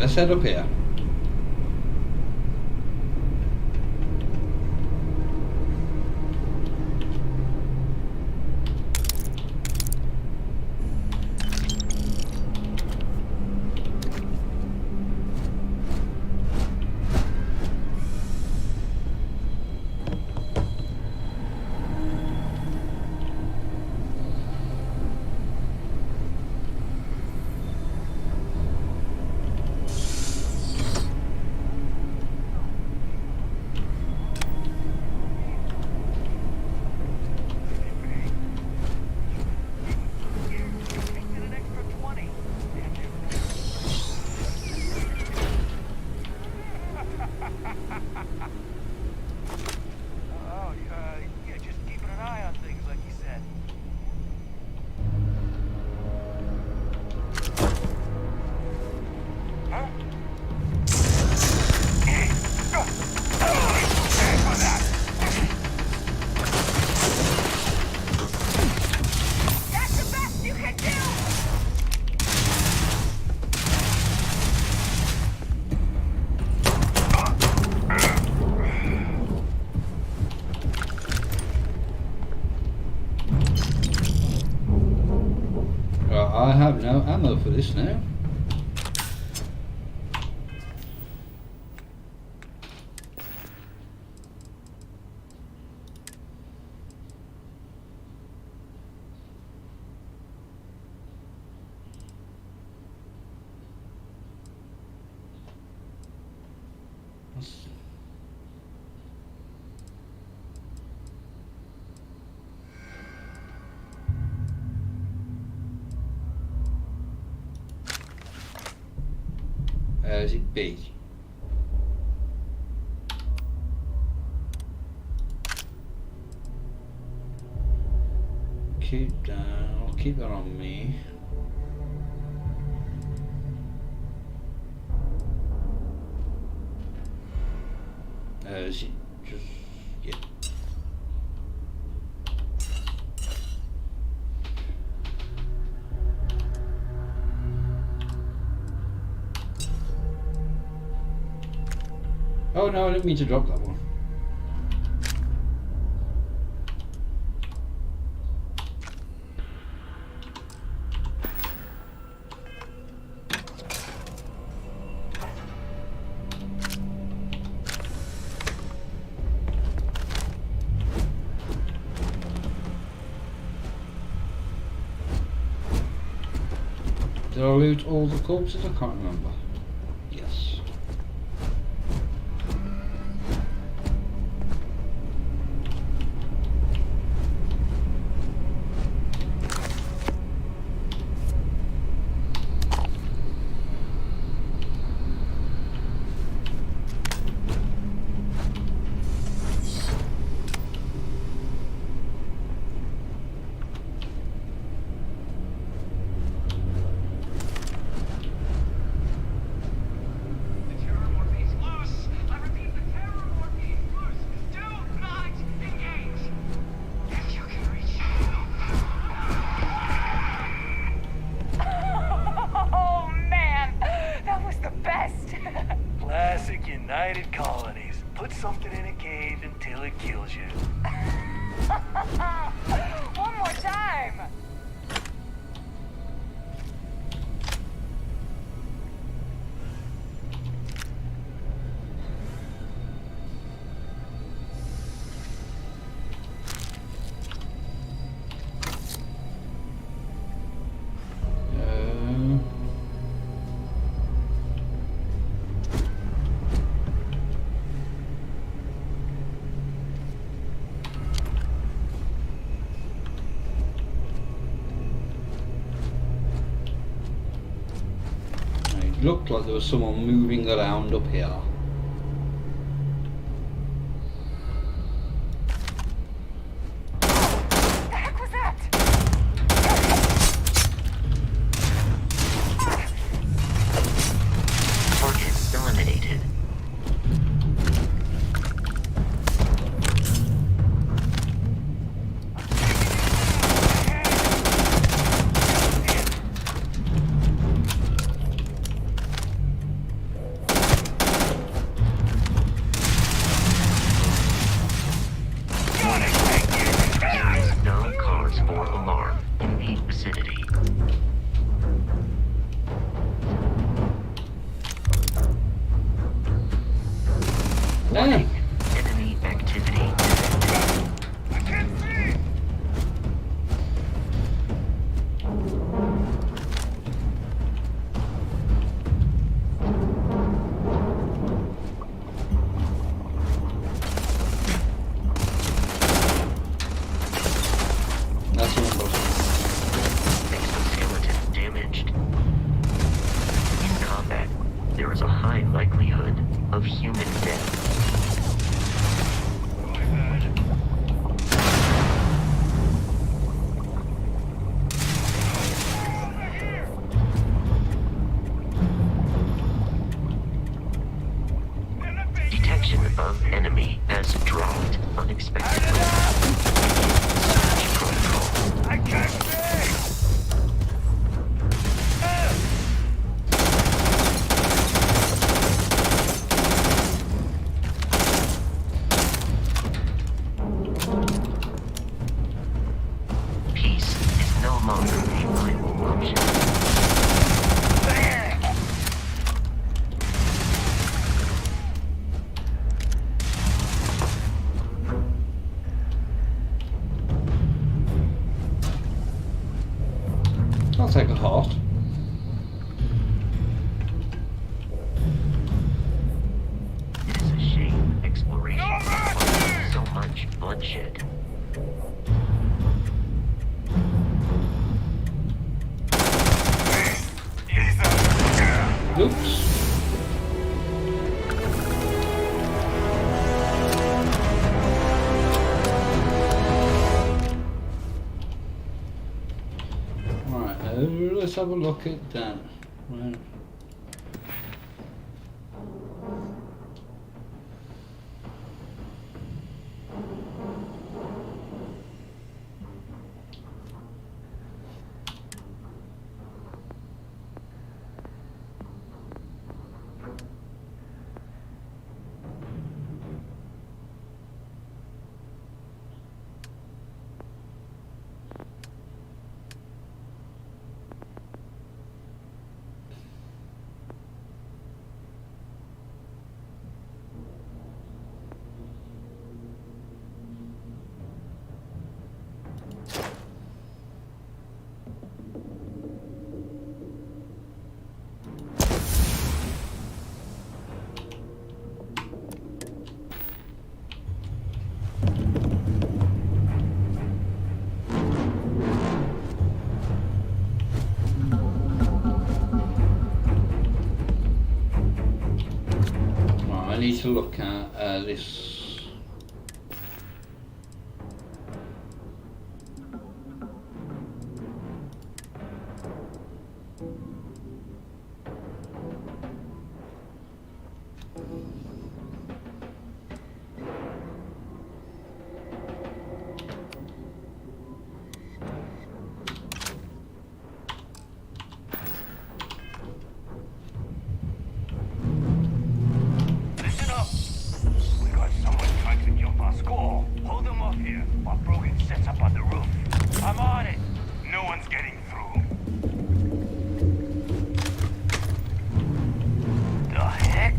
let's head up here. I have no ammo for this now. As it be. Keep down. I'll keep that on me. As it just yeah. Oh no, I didn't mean to drop that one. Did I loot all the corpses? I can't remember. Yes. United Colonies. Put something in a cave until it kills you. One more time! It looked like there was someone moving around up here. The heck was that? Target eliminated. blood of human death. Detection of enemy has dropped unexpectedly. Search protocol. I can't see! Peace is no longer a viable option. I'll take a heart. It is a shame exploration requires so much bloodshed. Oops. Right, let's have a look at that. Right. I need to look at this. Listen up! We got someone trying to jump our school. Hold them up here while Brogan sets up on the roof. I'm on it. No one's getting through. The heck?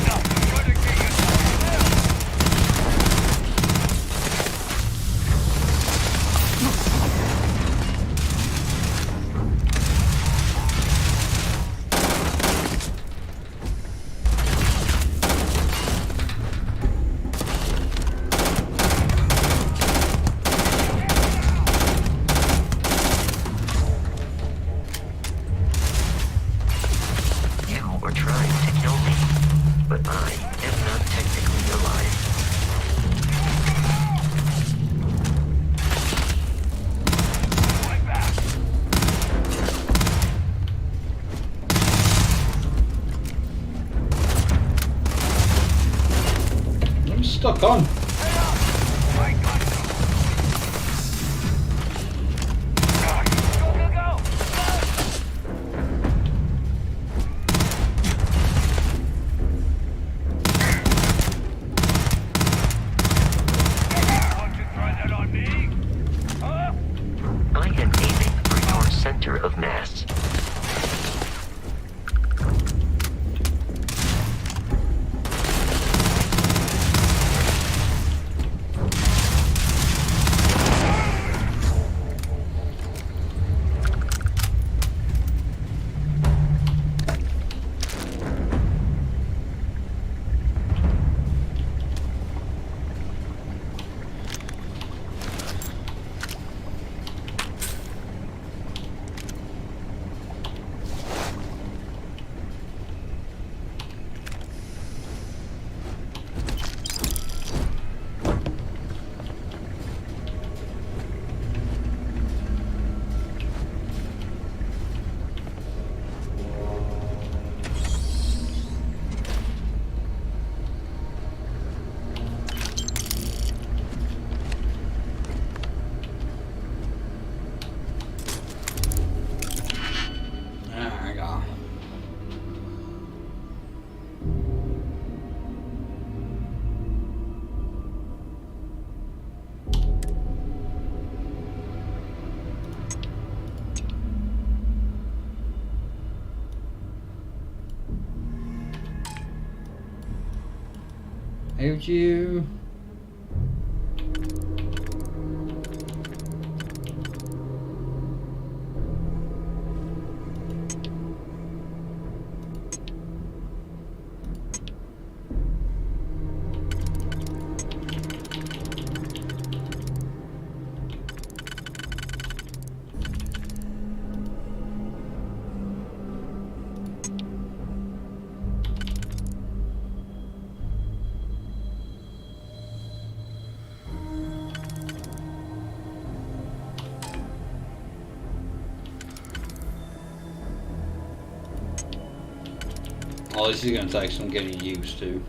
Enough! You better get yourself there! You were trying to kill me, but I am not technically alive. Right back! I'm stuck on. Head up! I got you! Go, go, go! Want to try that on me? Huh? I am aiming for your center of mass. How do you... Oh, this is going to take some getting used to.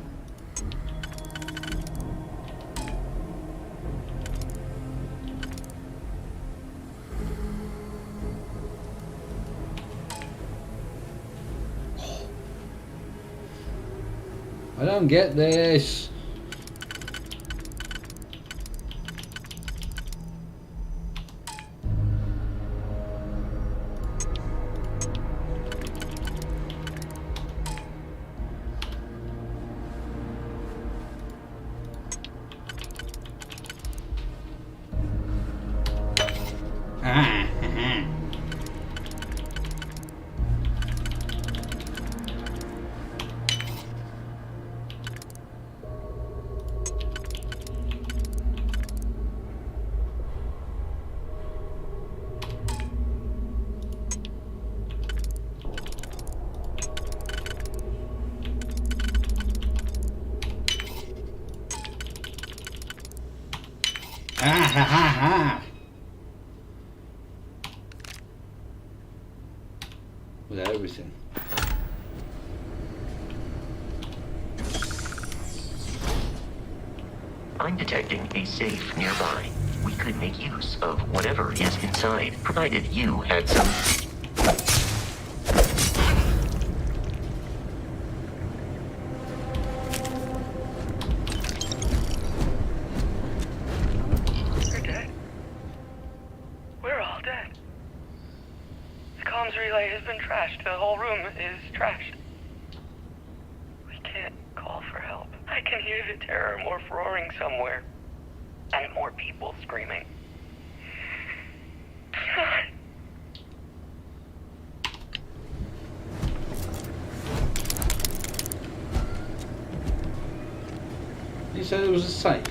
I don't get this. Ah ha ha ha! With everything. I'm detecting a safe nearby. We could make use of whatever is inside, provided you had some... You're dead. We're all dead. The comms relay has been trashed. The whole room is trashed. We can't call for help. I can hear the terror morph roaring somewhere. And more people screaming. You said it was a safe.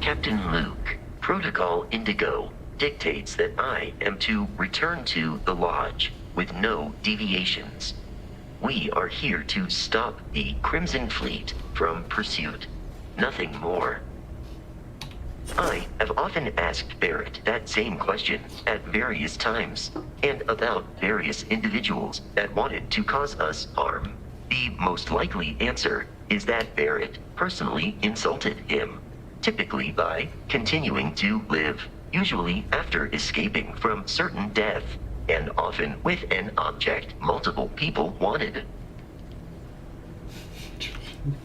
Captain Luke, Protocol Indigo dictates that I am to return to the Lodge with no deviations. We are here to stop the Crimson Fleet from pursuit. Nothing more. I have often asked Barrett that same question at various times, and about various individuals that wanted to cause us harm. The most likely answer is that Barrett personally insulted him, typically by continuing to live, usually after escaping from certain death, and often with an object multiple people wanted.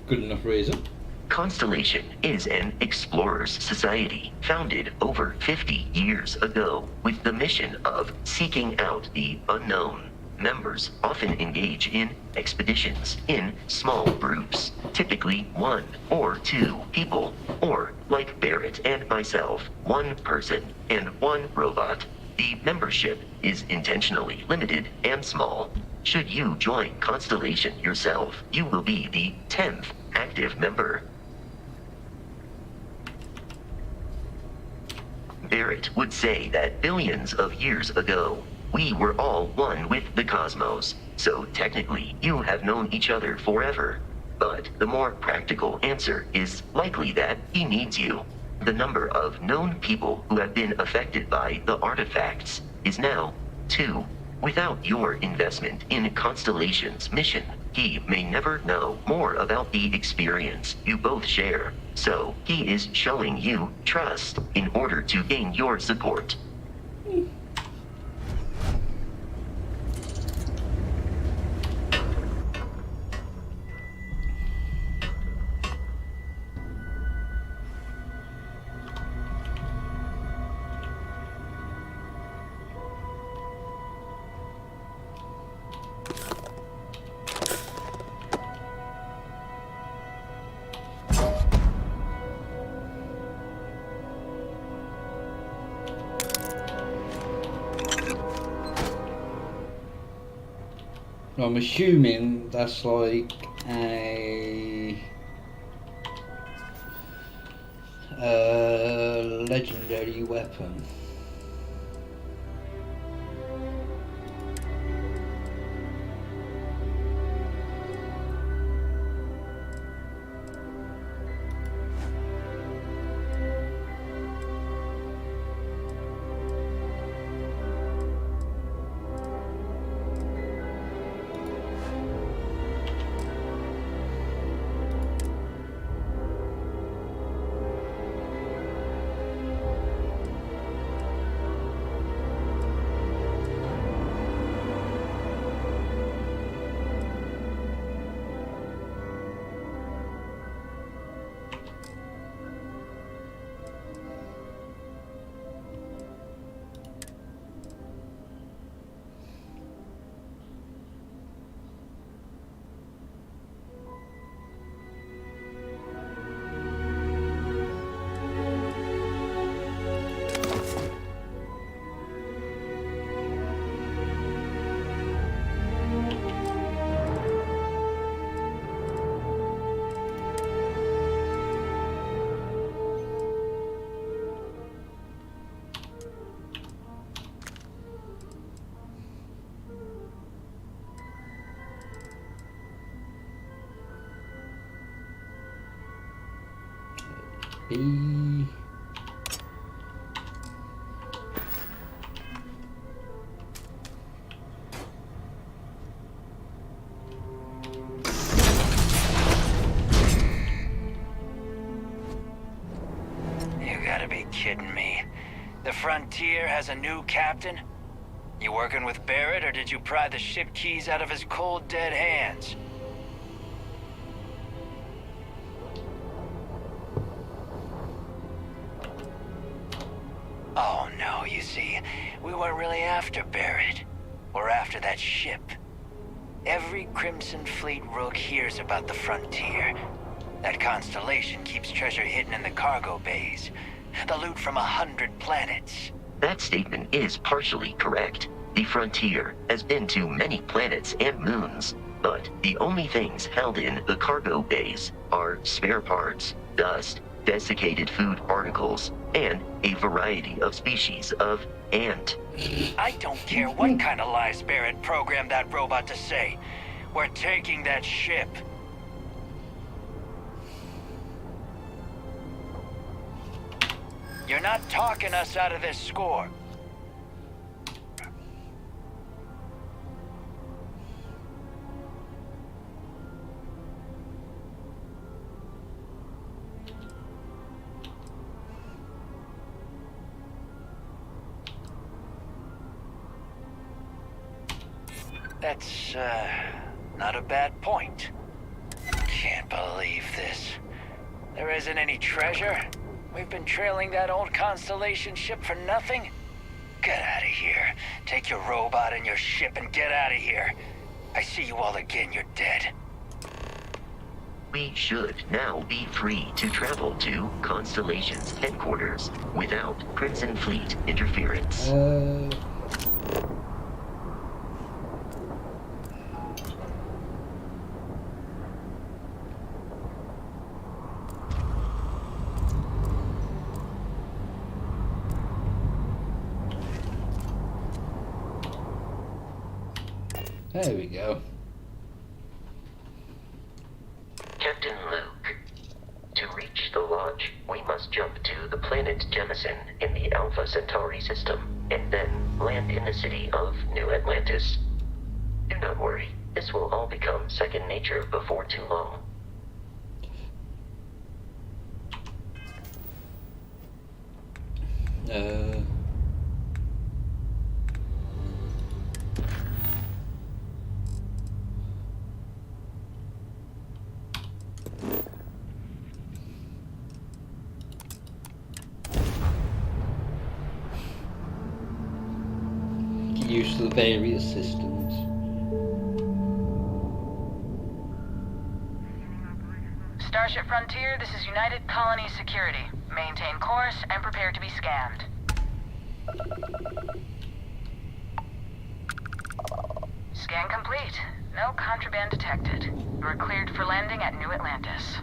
Good enough reason. Constellation is an explorers society founded over 50 years ago with the mission of seeking out the unknown. Members often engage in expeditions in small groups, typically 1 or 2 people, or, like Barrett and myself, 1 person and 1 robot. The membership is intentionally limited and small. Should you join Constellation yourself, you will be the 10th active member. Barrett would say that billions of years ago, we were all one with the cosmos, so technically you have known each other forever. But the more practical answer is likely that he needs you. The number of known people who have been affected by the artifacts is now 2. Without your investment in Constellation's mission, he may never know more about the experience you both share. So he is showing you trust in order to gain your support. I'm assuming that's like a legendary weapon. B. You gotta be kidding me. The Frontier has a new captain? You working with Barrett, or did you pry the ship keys out of his cold, dead hands? Oh no, you see, we weren't really after Barrett. We're after that ship. Every Crimson Fleet rook hears about the Frontier. That constellation keeps treasure hidden in the cargo bays. The loot from 100 planets. That statement is partially correct. The Frontier has been to many planets and moons, but the only things held in the cargo bays are spare parts, dust, desiccated food particles, and a variety of species of ant. I don't care what kind of lies Barrett programmed that robot to say. We're taking that ship. You're not talking us out of this score. That's, not a bad point. Can't believe this. There isn't any treasure? We've been trailing that old Constellation ship for nothing? Get out of here. Take your robot and your ship and get out of here. I see you all again, you're dead. We should now be free to travel to Constellation's headquarters without Crimson Fleet interference. There we go. Captain Luke, to reach the lodge, we must jump to the planet Jemison in the Alpha Centauri system, and then land in the city of New Atlantis. Do not worry, this will all become second nature before too long. Use the various systems. Starship Frontier, this is United Colony Security. Maintain course and prepare to be scanned. Scan complete. No contraband detected. You are cleared for landing at New Atlantis.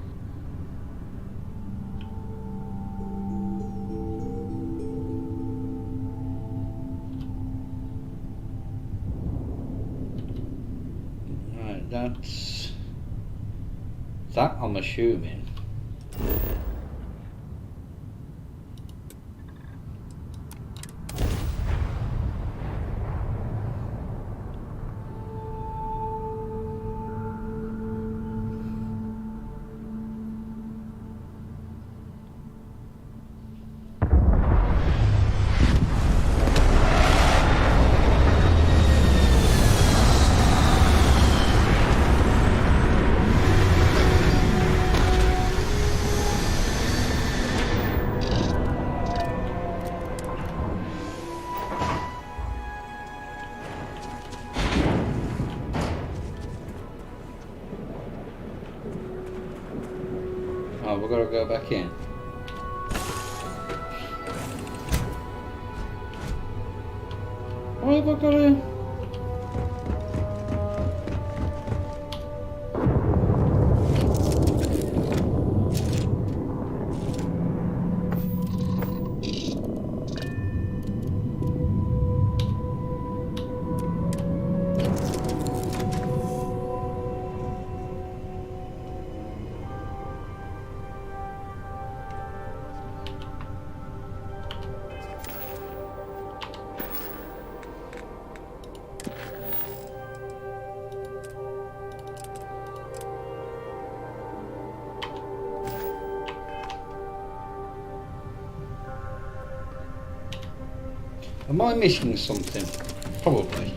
Right, that's that, I'm assuming. Oh, we've got to go back in. Why have I got to... Am I missing something? Probably.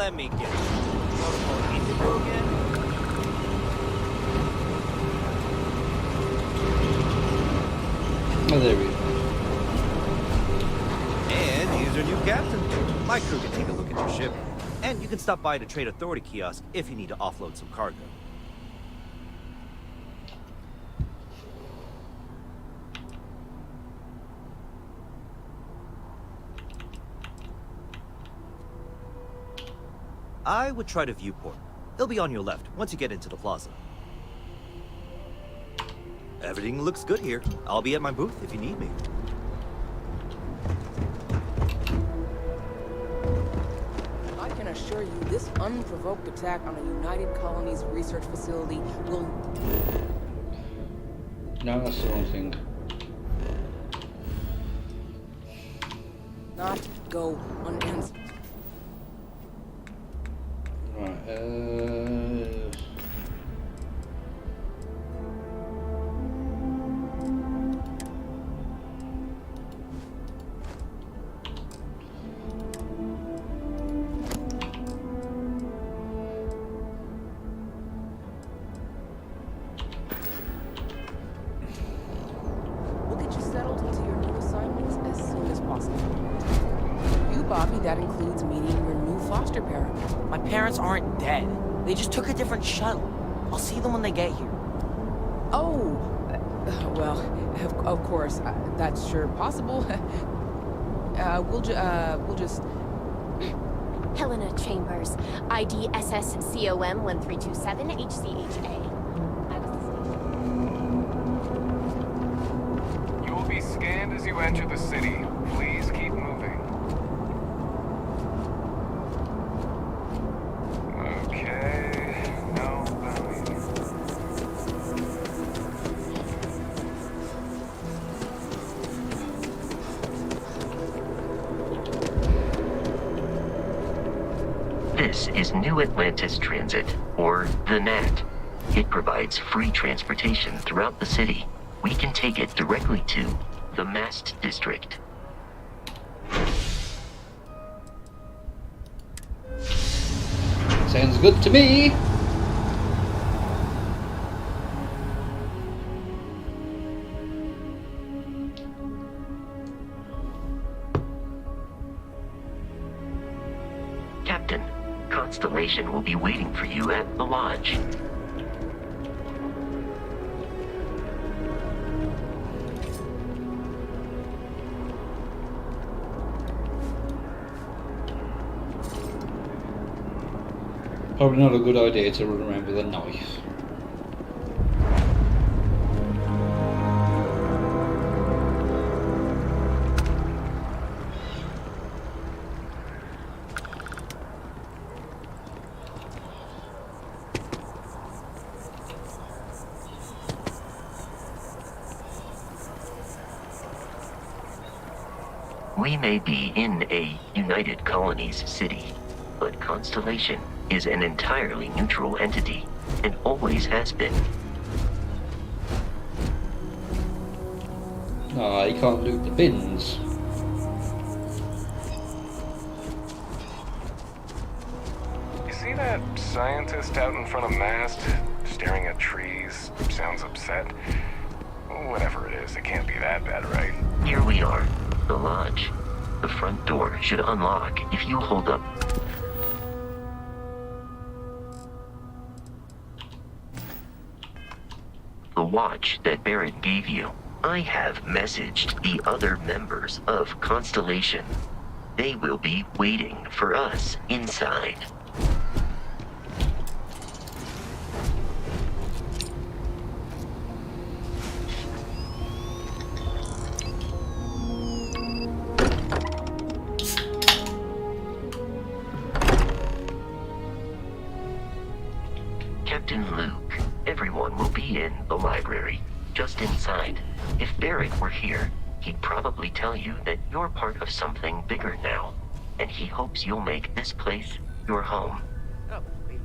Let me get it. Protocol Indigo again? Oh, there we go. And here's your new captain. My crew can take a look at your ship. And you can stop by the Trade Authority kiosk if you need to offload some cargo. I would try to viewport. It'll be on your left once you get into the plaza. Everything looks good here. I'll be at my booth if you need me. I can assure you this unprovoked attack on a United Colonies research facility will... No, that's the wrong thing. not go unanswered. Right, We'll get you settled into your new assignments as soon as possible. foster parent. My parents aren't dead. They just took a different shuttle. I'll see them when they get here. Oh, well, of course, that's sure possible. We'll just... Helena Chambers, ID SSCOM 1327 HCHA. You will be scanned as you enter the city. Please keep moving. Okay, no bounties. This is New Atlantis Transit, or the NAT. It provides free transportation throughout the city. We can take it directly to the Mast District. Sounds good to me. Captain, Constellation will be waiting for you at the lodge. Probably not a good idea to run around with a knife. We may be in a United Colonies city, but Constellation is an entirely neutral entity, and always has been. Ah, you can't loot the bins. You see that scientist out in front of Mast, staring at trees, sounds upset? Whatever it is, it can't be that bad, right? Here we are, the lodge. The front door should unlock if you hold up. The watch that Barrett gave you. I have messaged the other members of Constellation. They will be waiting for us inside. Captain Luke, everyone will be in the library, just inside. If Barrett were here, he'd probably tell you that you're part of something bigger now, and he hopes you'll make this place your home. Oh, please.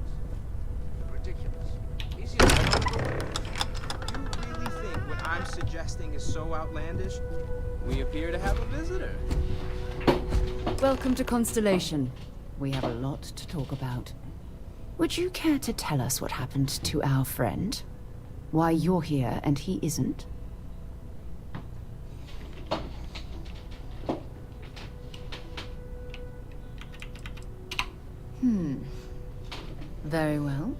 Ridiculous. Easy to You really think what I'm suggesting is so outlandish? We appear to have a visitor. Welcome to Constellation. We have a lot to talk about. Would you care to tell us what happened to our friend? Why you're here and he isn't? Very well.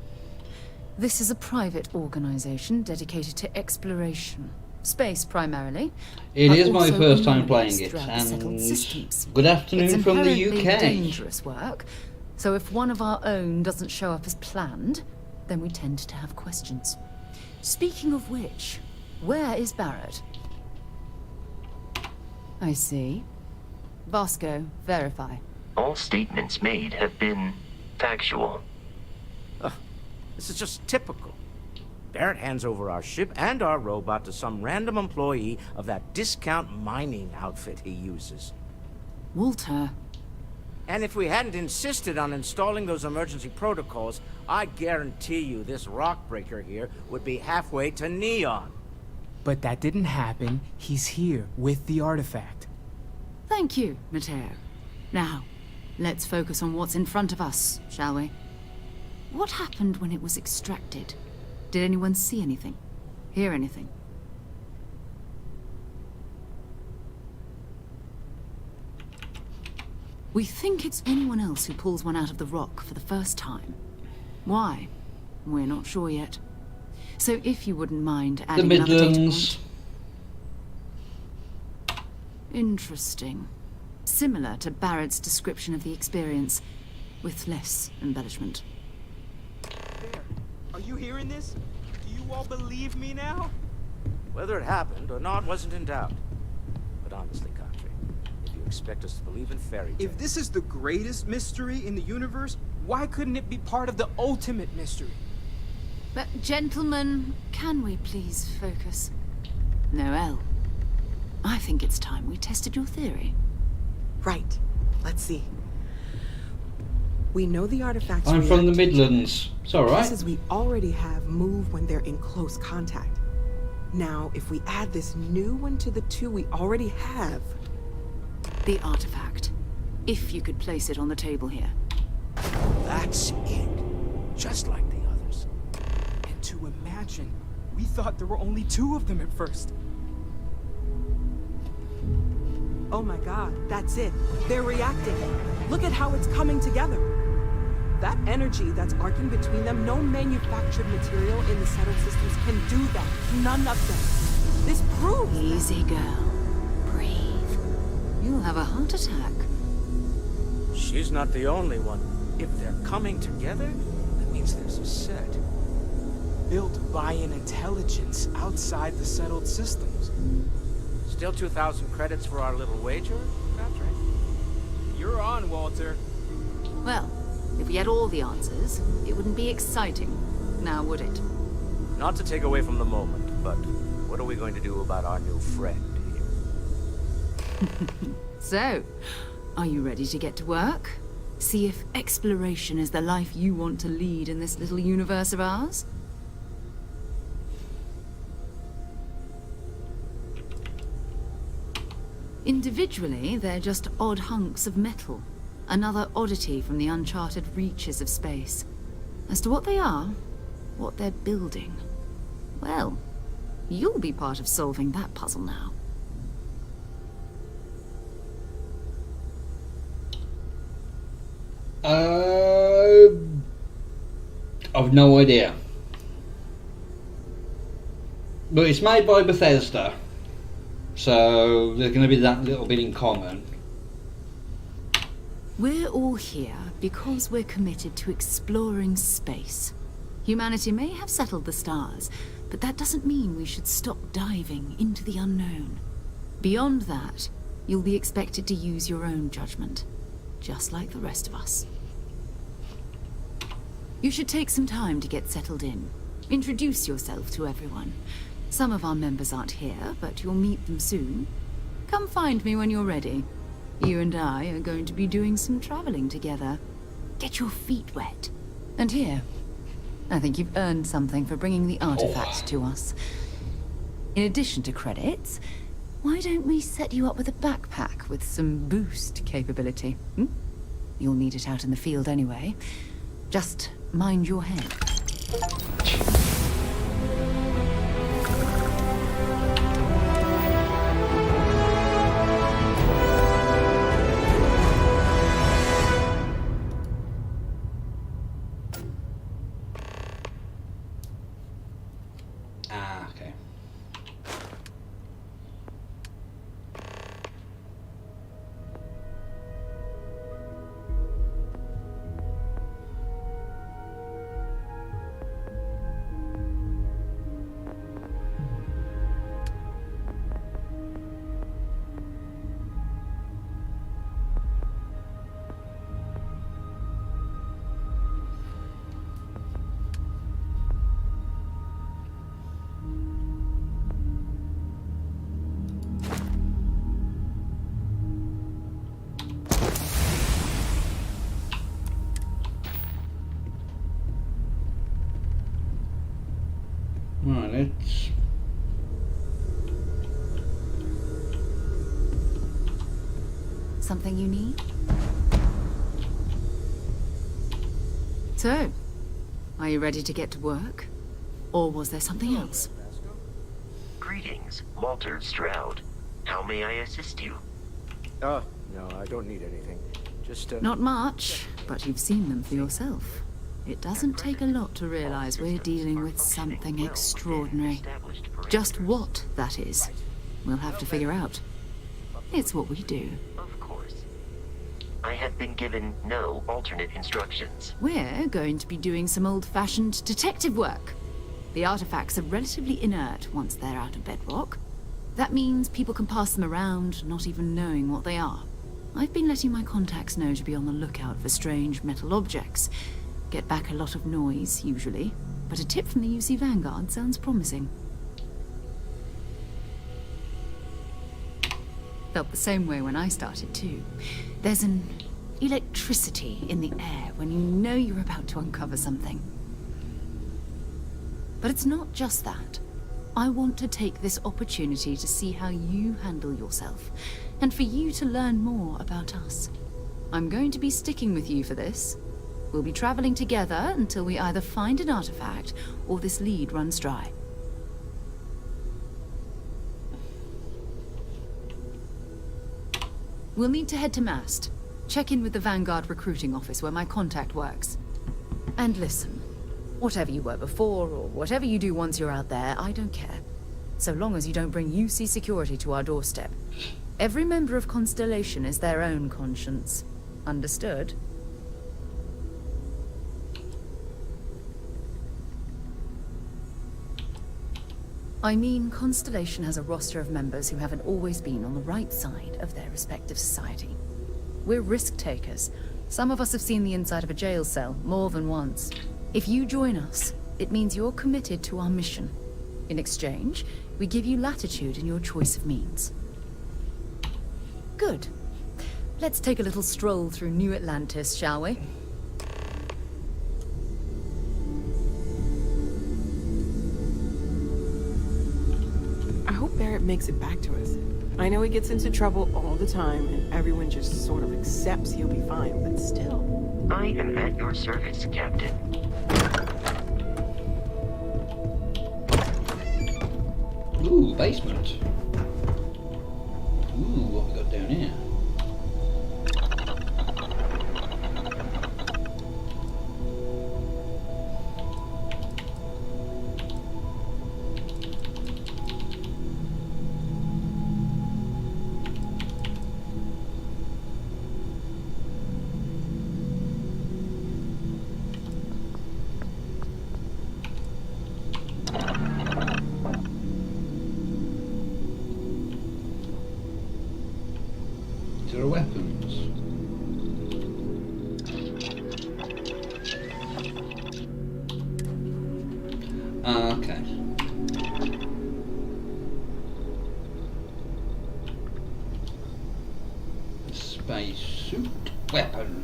This is a private organization dedicated to exploration. Space, primarily. It but is my also first time anomalies playing it, throughout the settled systems. and good afternoon It's from the inherently UK. dangerous work, so if one of our own doesn't show up as planned, then we tend to have questions. Speaking of which, where is Barrett? I see. Vasco, verify. All statements made have been factual. This is just typical. Barrett hands over our ship and our robot to some random employee of that discount mining outfit he uses. Walter. And if we hadn't insisted on installing those emergency protocols, I guarantee you this rock breaker here would be halfway to Neon. But that didn't happen. He's here with the artifact. Thank you, Matteo. Now, let's focus on what's in front of us, shall we? What happened when it was extracted? Did anyone see anything? Hear anything? We think it's anyone else who pulls one out of the rock for the first time. Why? We're not sure yet. So if you wouldn't mind adding another data point. Interesting. Similar to Barrett's description of the experience, with less embellishment. There. Are you hearing this? Do you all believe me now? Whether it happened or not wasn't in doubt. But honestly, Country, if you expect us to believe in fairy tales... If this is the greatest mystery in the universe, why couldn't it be part of the ultimate mystery? But gentlemen, can we please focus? Noelle, I think it's time we tested your theory. Right. Let's see. We know the artifacts I'm from the Midlands. It's alright. Pieces we already have move when they're in close contact. Now, if we add this new one to the two we already have... The artifact. If you could place it on the table here. That's it. Just like the others. And to imagine, we thought there were only 2 of them at first. Oh my god, that's it. They're reacting. Look at how it's coming together. That energy that's arcing between them, no manufactured material in the settled systems can do that. None of them. This proves... Easy, girl. Breathe. You'll have a heart attack. She's not the only one. If they're coming together, that means there's a set. Built by an intelligence outside the settled systems. Still 2,000 credits for our little wager, Patrick? You're on, Walter. Well, if we had all the answers, it wouldn't be exciting, now would it? Not to take away from the moment, but what are we going to do about our new friend here? So, are you ready to get to work? See if exploration is the life you want to lead in this little universe of ours? Individually, they're just odd hunks of metal. Another oddity from the uncharted reaches of space. As to what they are, what they're building, well, you'll be part of solving that puzzle now. I've no idea. But it's made by Bethesda. So there's going to be that little bit in common. We're all here because we're committed to exploring space. Humanity may have settled the stars, but that doesn't mean we should stop diving into the unknown. Beyond that, you'll be expected to use your own judgment, just like the rest of us. You should take some time to get settled in. Introduce yourself to everyone. Some of our members aren't here, but you'll meet them soon. Come find me when you're ready. You and I are going to be doing some traveling together. Get your feet wet. And here, I think you've earned something for bringing the artifact to us. In addition to credits, why don't we set you up with a backpack with some boost capability? You'll need it out in the field anyway. Just mind your head. Okay. Right, let's... Something you need? So, are you ready to get to work? Or was there something else? Greetings, Walter Stroud. How may I assist you? No, I don't need anything. Not much, but you've seen them for yourself. It doesn't take a lot to realize we're dealing with something extraordinary. Just what that is, we'll have to figure out. It's what we do. Of course. I have been given no alternate instructions. We're going to be doing some old-fashioned detective work. The artifacts are relatively inert once they're out of bedrock. That means people can pass them around, not even knowing what they are. I've been letting my contacts know to be on the lookout for strange metal objects. Get back a lot of noise, usually, but a tip from the UC Vanguard sounds promising. Felt the same way when I started, too. There's an electricity in the air when you know you're about to uncover something. But it's not just that. I want to take this opportunity to see how you handle yourself, and for you to learn more about us. I'm going to be sticking with you for this. We'll be traveling together until we either find an artifact or this lead runs dry. We'll need to head to Mast. Check in with the Vanguard recruiting office where my contact works. And listen, whatever you were before or whatever you do once you're out there, I don't care. So long as you don't bring UC security to our doorstep. Every member of Constellation is their own conscience. Understood? I mean, Constellation has a roster of members who haven't always been on the right side of their respective society. We're risk-takers. Some of us have seen the inside of a jail cell more than once. If you join us, it means you're committed to our mission. In exchange, we give you latitude in your choice of means. Good. Let's take a little stroll through New Atlantis, shall we? I hope Barrett makes it back to us. I know he gets into trouble all the time, and everyone just sort of accepts he'll be fine, but still. I am at your service, Captain. Ooh, basement. Ooh, what we got down here? There are weapons. Ah, okay. Space suit weapon.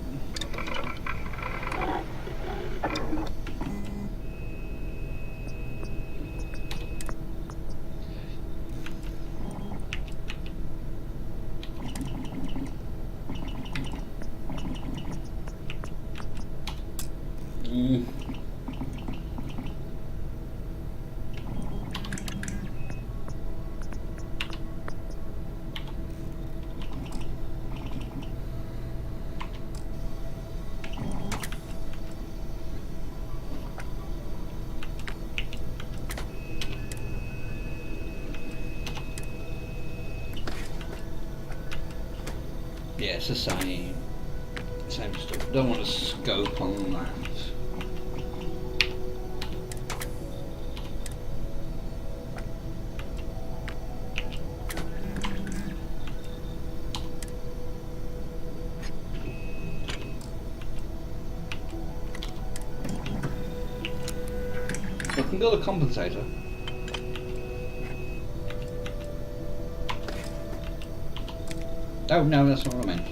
Yeah, it's the same stuff. Don't want to scope on that. I can go the compensator. Oh no, that's not what I meant.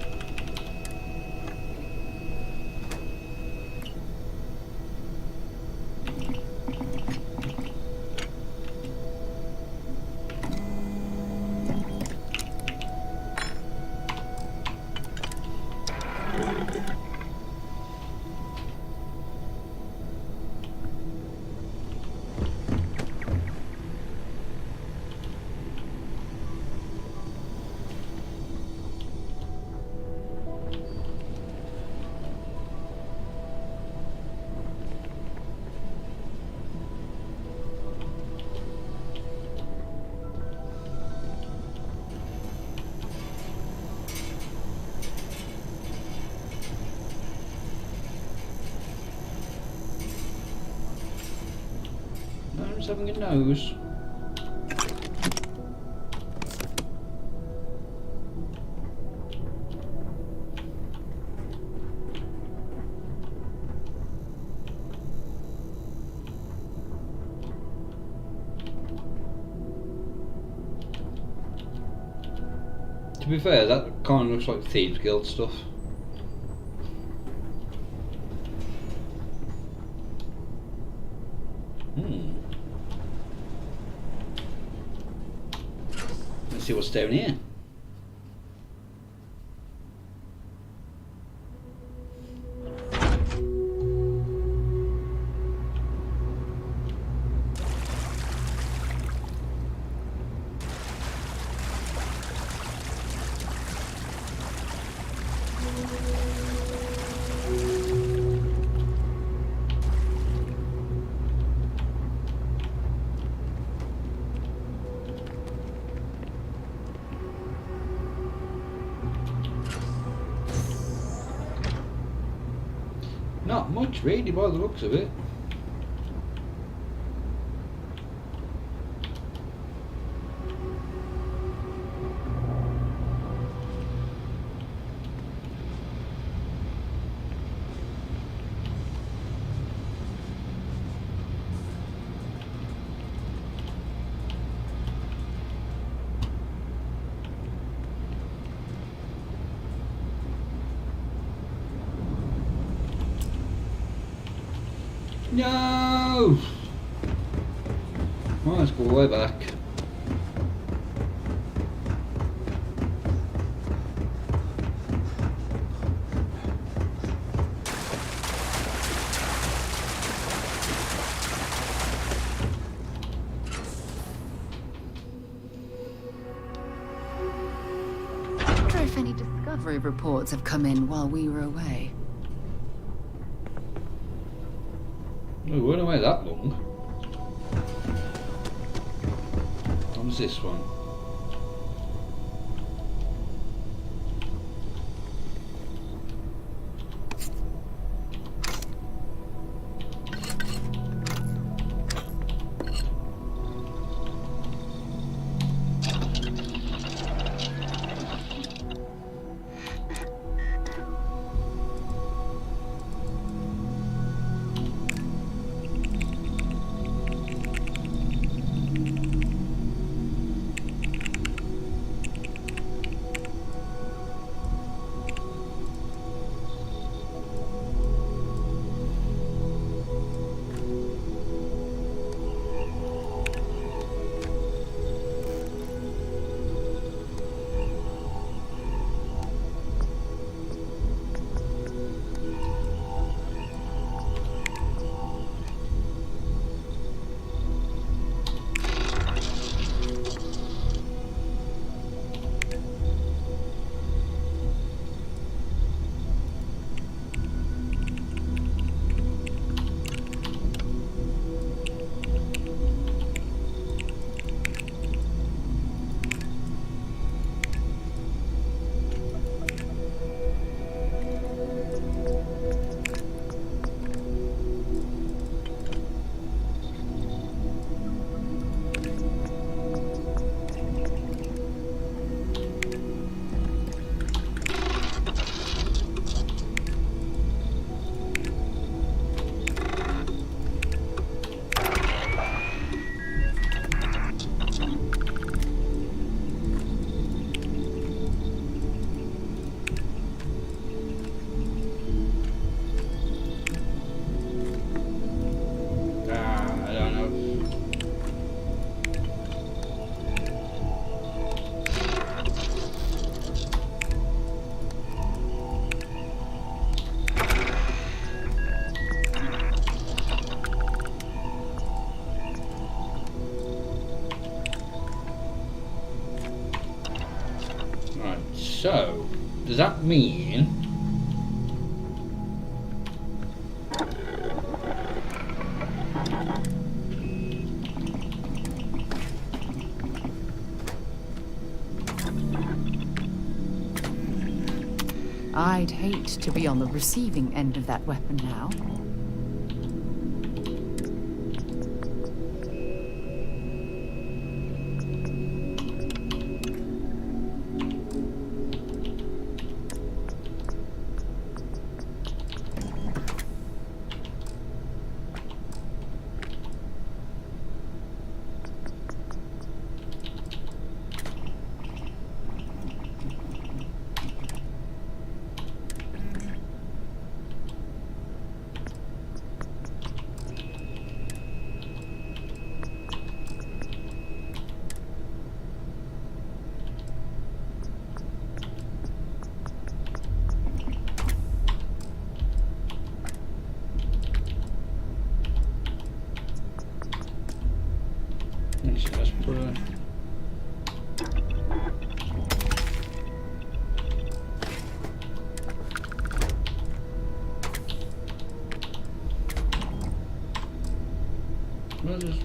having a nose. To be fair, that kind of looks like Thieves Guild stuff. Let's see what's down here. Not much really by the looks of it. No! Well, let's go way back. I wonder if any discovery reports have come in while we were away. We weren't away that long. What was this one? So, does that mean... I'd hate to be on the receiving end of that weapon now. Actually, let's put a... We'll just...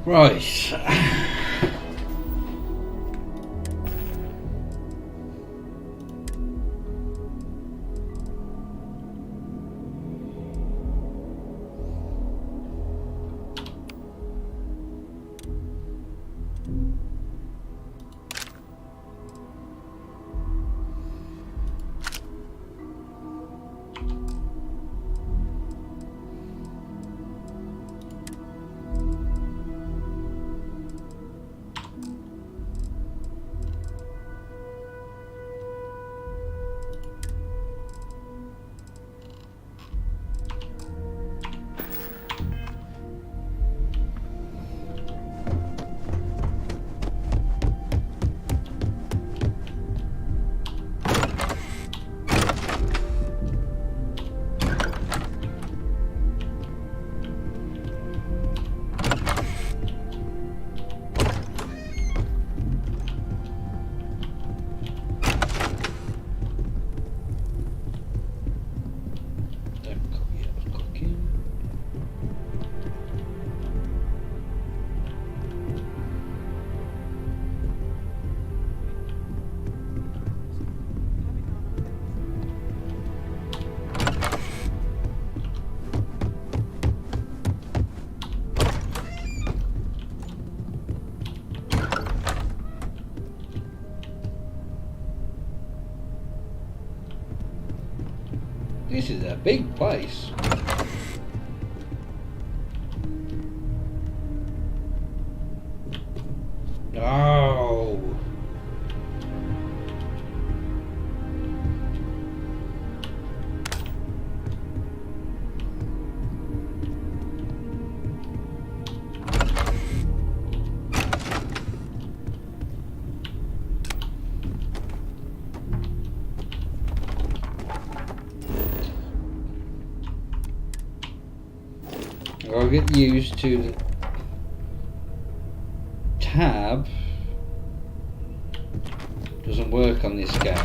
Right. This is a big place. Oh. I'll get used to the tab. Doesn't work on this game.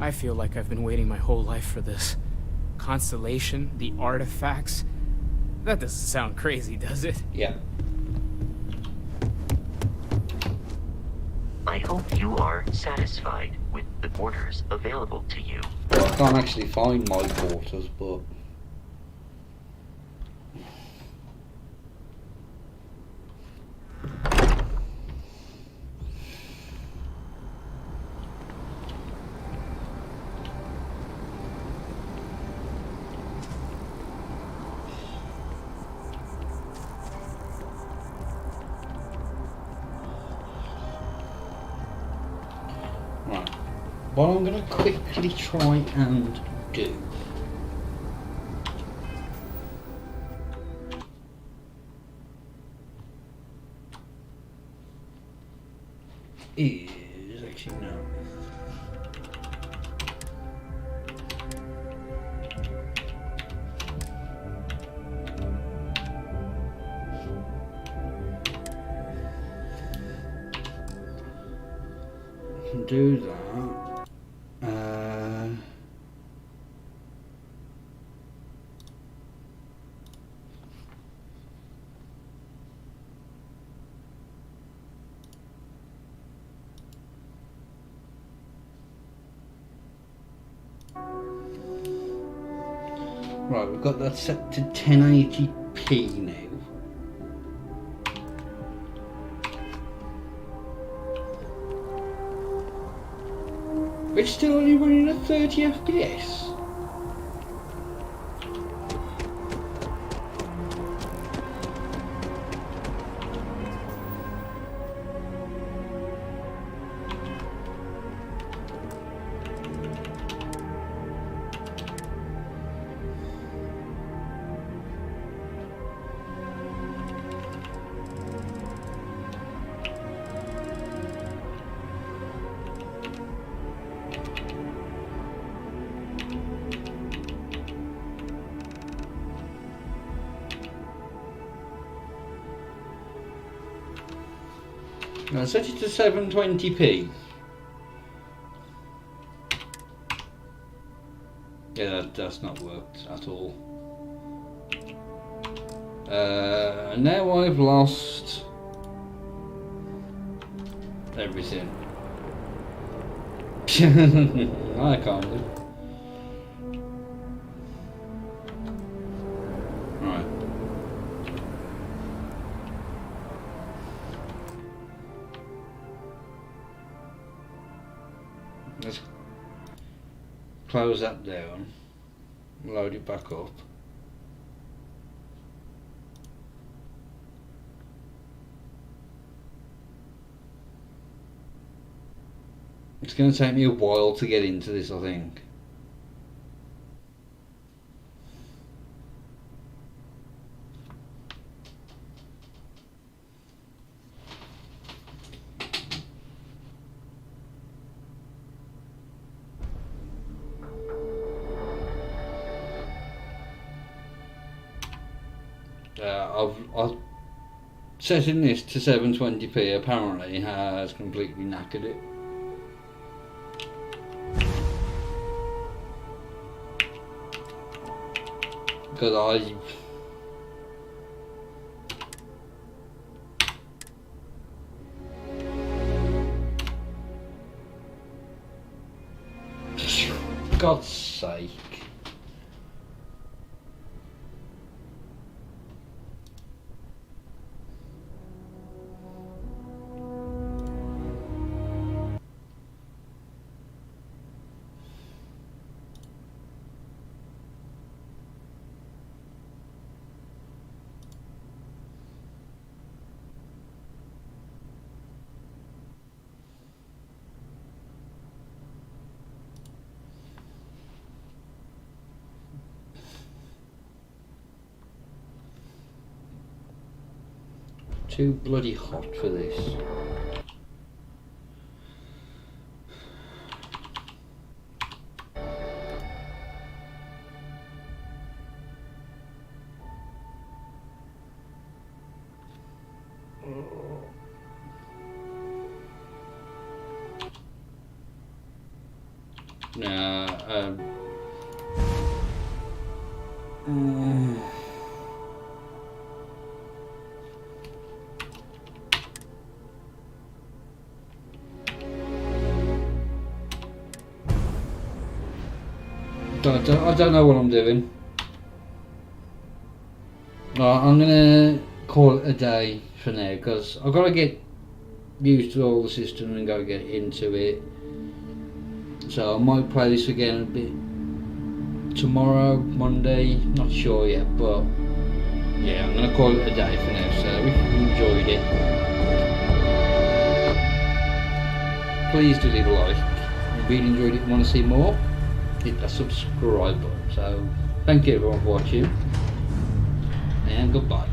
I feel like I've been waiting my whole life for this. Constellation, the artifacts. That doesn't sound crazy, does it? Yeah. I hope you are satisfied with the quarters available to you. Well, I can't actually find my quarters, but... Right. What I'm going to quickly try and do is actually no. can do that. Right, we've got that set to 1080p now. It's still only running at 30 FPS. Now set it to 720p. Yeah, that's not worked at all. Now I've lost everything. I can't do. Right. Let's close that down, load it back up. It's going to take me a while to get into this, I think. I've setting this to 720p apparently has completely knackered it. Because God's sake. Too bloody hot for this. I don't know what I'm doing. I'm gonna call it a day for now because I've got to get used to all the system and go get into it. So I might play this again a bit tomorrow, Monday, not sure yet, but yeah, I'm gonna call it a day for now. So if you enjoyed it, please do leave a like. If you really enjoyed it and want to see more, hit that subscribe button. So thank you everyone for watching and goodbye.